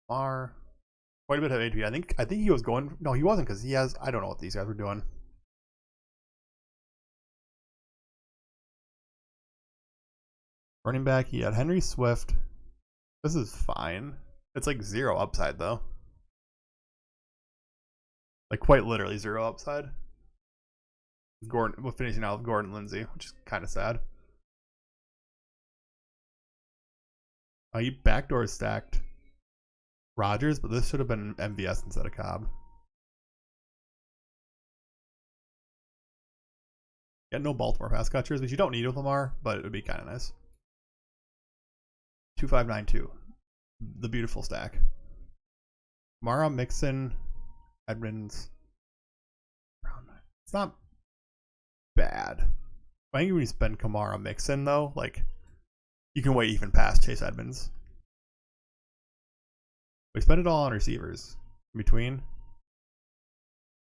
Lamar, quite a bit of ADP. I think he was going. No, he wasn't because he has. I don't know what these guys were doing. Running back, he had Henry Swift. This is fine. It's like 0 upside though. Like quite literally 0 upside. Gordon, we're finishing out with Gordon Lindsay, which is kind of sad. He backdoor stacked Rodgers, but this should have been MVS instead of Cobb. Got no Baltimore pass catchers, which you don't need with Lamar, but it would be kind of nice. 2592, the beautiful stack. Mara, Mixon, Edmonds. It's not bad. I think when you spend Kamara Mixon though, like you can wait even past Chase Edmonds. We spend it all on receivers. In between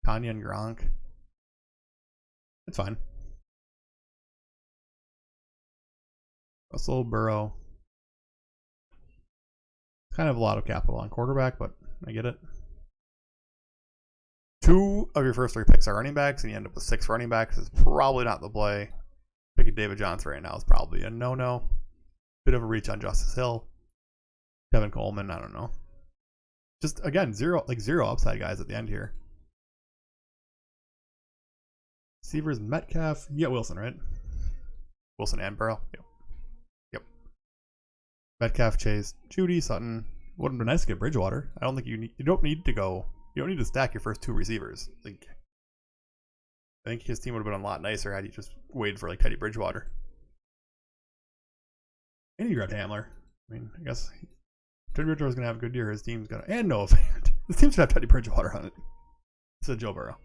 Tanya and Gronk. It's fine. Russell, Burrow. Kind of a lot of capital on quarterback, but I get it. 2 of your first 3 picks are running backs, and you end up with 6 running backs. It's probably not the play. Picking David Johnson right now is probably a no-no. Bit of a reach on Justice Hill. Kevin Coleman, I don't know. Just again, 0 upside guys at the end here. Receivers, Metcalf. You get Wilson, right? Wilson and Burrow. Yep. Metcalf, Chase, Judy, Sutton. Would have been nice to get Bridgewater. I don't think you don't need to stack your first 2 receivers. Like, I think his team would have been a lot nicer had you just waited for like Teddy Bridgewater. And you grabbed Hamler. I mean, I guess Teddy Bridgewater's gonna have a good year. His team's gonna, and Noah Fant. His team should have Teddy Bridgewater on it. Instead of Joe Burrow.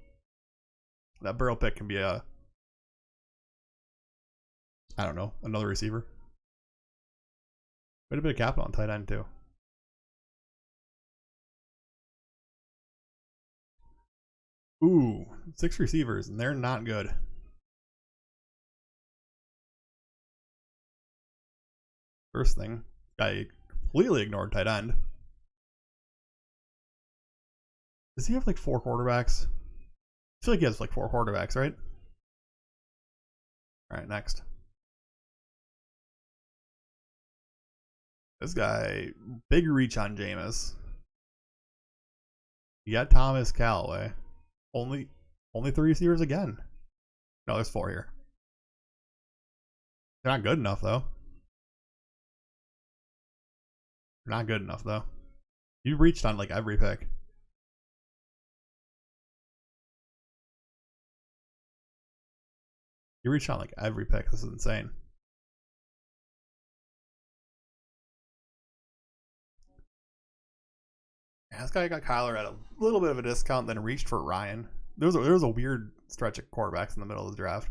That Burrow pick can be I don't know, another receiver. Quite a bit of capital on tight end too. Ooh, 6 receivers, and they're not good. First thing, I completely ignored tight end. Does he have like 4 quarterbacks? I feel like he has like 4 quarterbacks, right? Alright, next. This guy, big reach on Jameis. You got Thomas Callaway. Only 3 receivers again. No, there's 4 here. They're not good enough though. They're not good enough though. You reached on like every pick. You reached on like every pick. This is insane. Yeah, this guy got Kyler at a little bit of a discount, then reached for Ryan. There was a weird stretch of quarterbacks in the middle of the draft.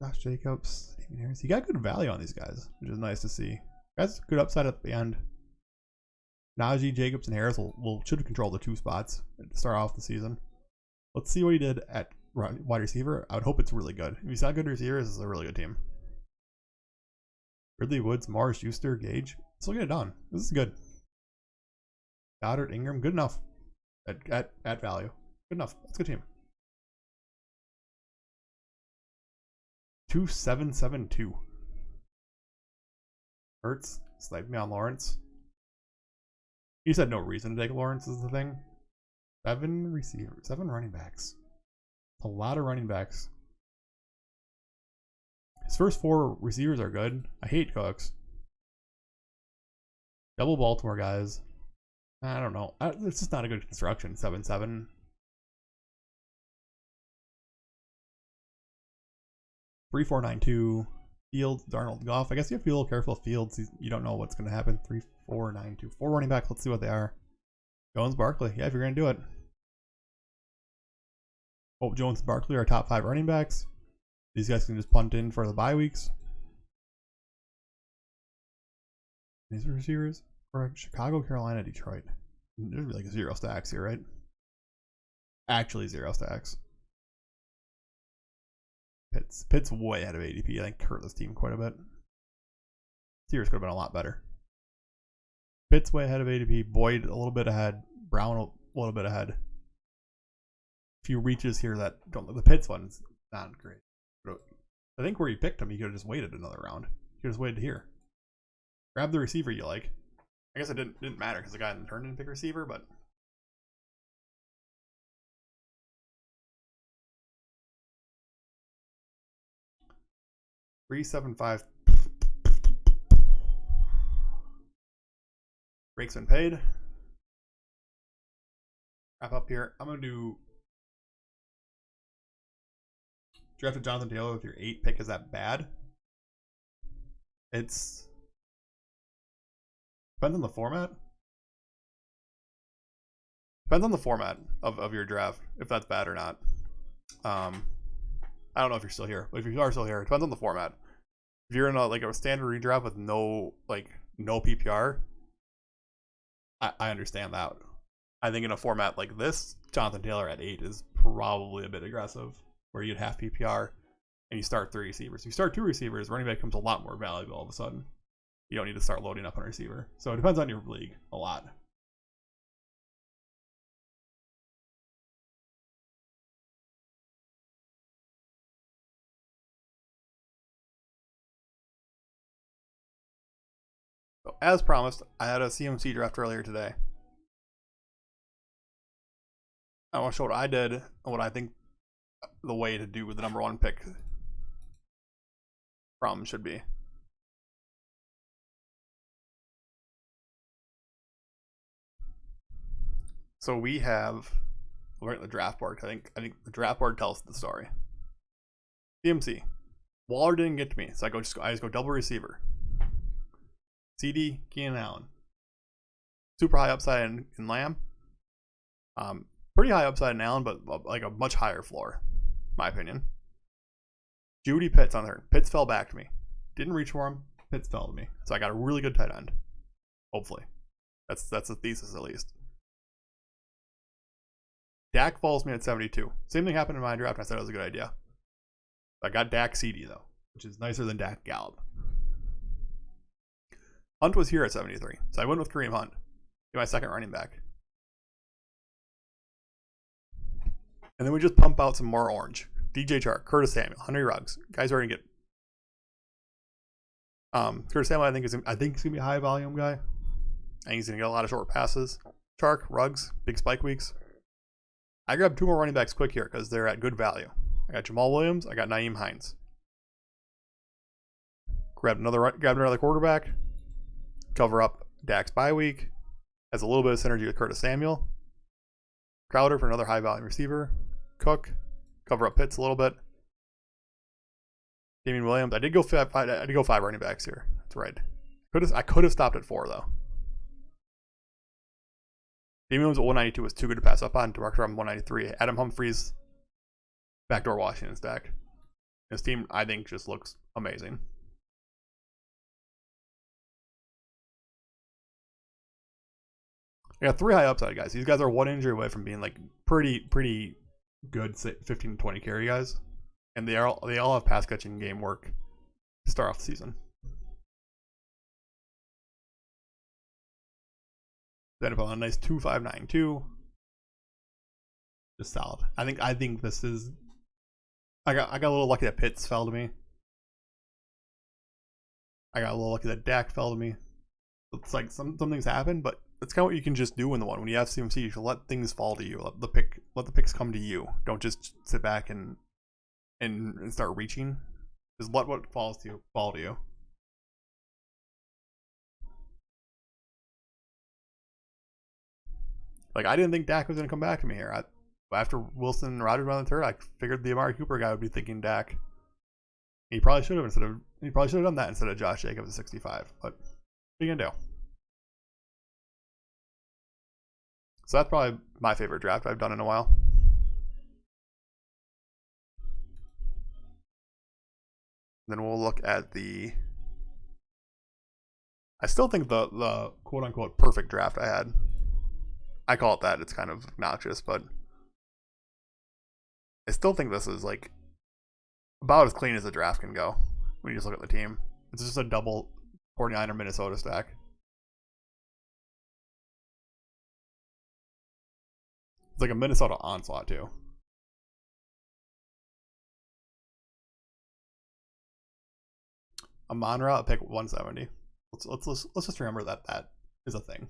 Josh Jacobs, Damien Harris. He got good value on these guys, which is nice to see. Guys, good upside at the end. Najee, Jacobs, and Harris should control the 2 spots to start off the season. Let's see what he did at wide receiver. I would hope it's really good. If he's not good receivers, this is a really good team. Ridley, Woods, Morris, Schuster, Gage. Let's look at it done. This is good. Goddard, Ingram, good enough at value. Good enough. That's a good team. 2772. Hurts, sniped me on Lawrence. You said no reason to take Lawrence is the thing. 7 receivers, 7 running backs. A lot of running backs. His first 4 receivers are good. I hate Cooks. Double Baltimore guys. I don't know. It's just not a good construction. 7-7. 3-4-9-2. Fields, Darnold, Goff. I guess you have to be a little careful of Fields. You don't know what's going to happen. 3-4-9-2. 4 running backs. Let's see what they are. Jones, Barkley. Yeah, if you're going to do it. Hope Jones and Barkley are top 5 running backs. These guys can just punt in for the bye weeks. These are receivers. Or Chicago, Carolina, Detroit. There's like 0 stacks here, right? Actually 0 stacks. Pitt's way ahead of ADP. I think hurt this team quite a bit. Steelers could have been a lot better. Pitt's way ahead of ADP. Boyd a little bit ahead. Brown a little bit ahead. A few reaches here that don't. The Pitts one's not great. But I think where you picked him, you could have just waited another round. You could have just waited here. Grab the receiver you like. I guess it didn't matter because the guy in the turn didn't pick receiver, but. $375. Break's been paid. Wrap up here. I'm gonna do drafted Jonathan Taylor with your 8 pick. Is that bad? It's depends on the format. Depends on the format of your draft if that's bad or not. I don't know if you're still here, but if you are still here, it depends on the format. If you're in a standard redraft with no PPR, I understand that. I think in a format like this, Jonathan Taylor at 8 is probably a bit aggressive, where you'd have PPR and you start 3 receivers. If you start 2 receivers, running back becomes a lot more valuable all of a sudden. You don't need to start loading up on a receiver. So it depends on your league a lot. So as promised, I had a CMC draft earlier today. I want to show what I did and what I think the way to do with the number 1 pick from should be. So we're at the draft board. I think the draft board tells the story. CMC. Waller didn't get to me, so I just go double receiver. CD, Keenan Allen. Super high upside in Lamb. Pretty high upside in Allen, but like a much higher floor, in my opinion. Judy Pitts on there. Pitts fell back to me. Didn't reach for him. Pitts fell to me. So I got a really good tight end. Hopefully. That's the thesis at least. Dak falls me at 72. Same thing happened in my draft. I said it was a good idea. I got Dak CD though, which is nicer than Dak Gallup. Hunt was here at 73, so I went with Kareem Hunt. Get my second running back. And then we just pump out some more orange. DJ Chark, Curtis Samuel, Henry Ruggs. Guys are gonna get. Curtis Samuel, I think he's gonna be a high volume guy. I think he's gonna get a lot of short passes. Chark, Ruggs, big spike weeks. I grabbed 2 more running backs quick here because they're at good value. I got Jamal Williams. I got Nyheim Hines. Grabbed another quarterback. Cover up Dak's bye week. Has a little bit of synergy with Curtis Samuel. Crowder for another high volume receiver. Cook. Cover up Pitts a little bit. Damian Williams. I did go 5 running backs here. That's right. I could have stopped at 4 though. Damian Williams at 192 was too good to pass up on. Director on 193. Adam Humphries. Backdoor Washington stack. His team, I think, just looks amazing. I got 3 high upside guys. These guys are 1 injury away from being like pretty good 15 to 20 carry guys, and they all have pass catching game work to start off the season. Then up on a nice 2.592. Just solid. I think this is. I got a little lucky that Pitts fell to me. I got a little lucky that Dak fell to me. It's like some things happen, but that's kind of what you can just do in the one. When you have CMC, you should let things fall to you. Let the picks come to you. Don't just sit back and start reaching. Just let what falls to you fall to you. Like, I didn't think Dak was going to come back to me here. After Wilson and Rodgers went on the third, I figured the Amari Cooper guy would be thinking Dak. He probably should have done that instead of Josh Jacobs at 65. But what are you gonna do? So that's probably my favorite draft I've done in a while. Then we'll look at the. I still think the quote unquote perfect draft I had. I call it that. It's kind of obnoxious, but I still think this is like about as clean as a draft can go when you just look at the team. It's just a double 49er Minnesota stack. It's like a Minnesota onslaught too. A Monra, a pick 170. Let's just remember that that is a thing.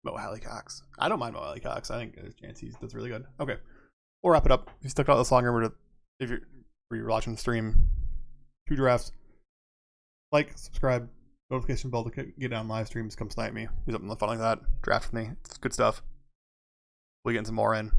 Mo Cox. I don't mind Mo Cox. I think there's a chance he does really good. Okay, we'll wrap it up. If you stuck out this long, remember to, if you're watching the stream, 2 drafts, like, subscribe, notification bell to get on live streams. Come snipe me. Do something fun like that. Draft with me. It's good stuff. We'll get some more in.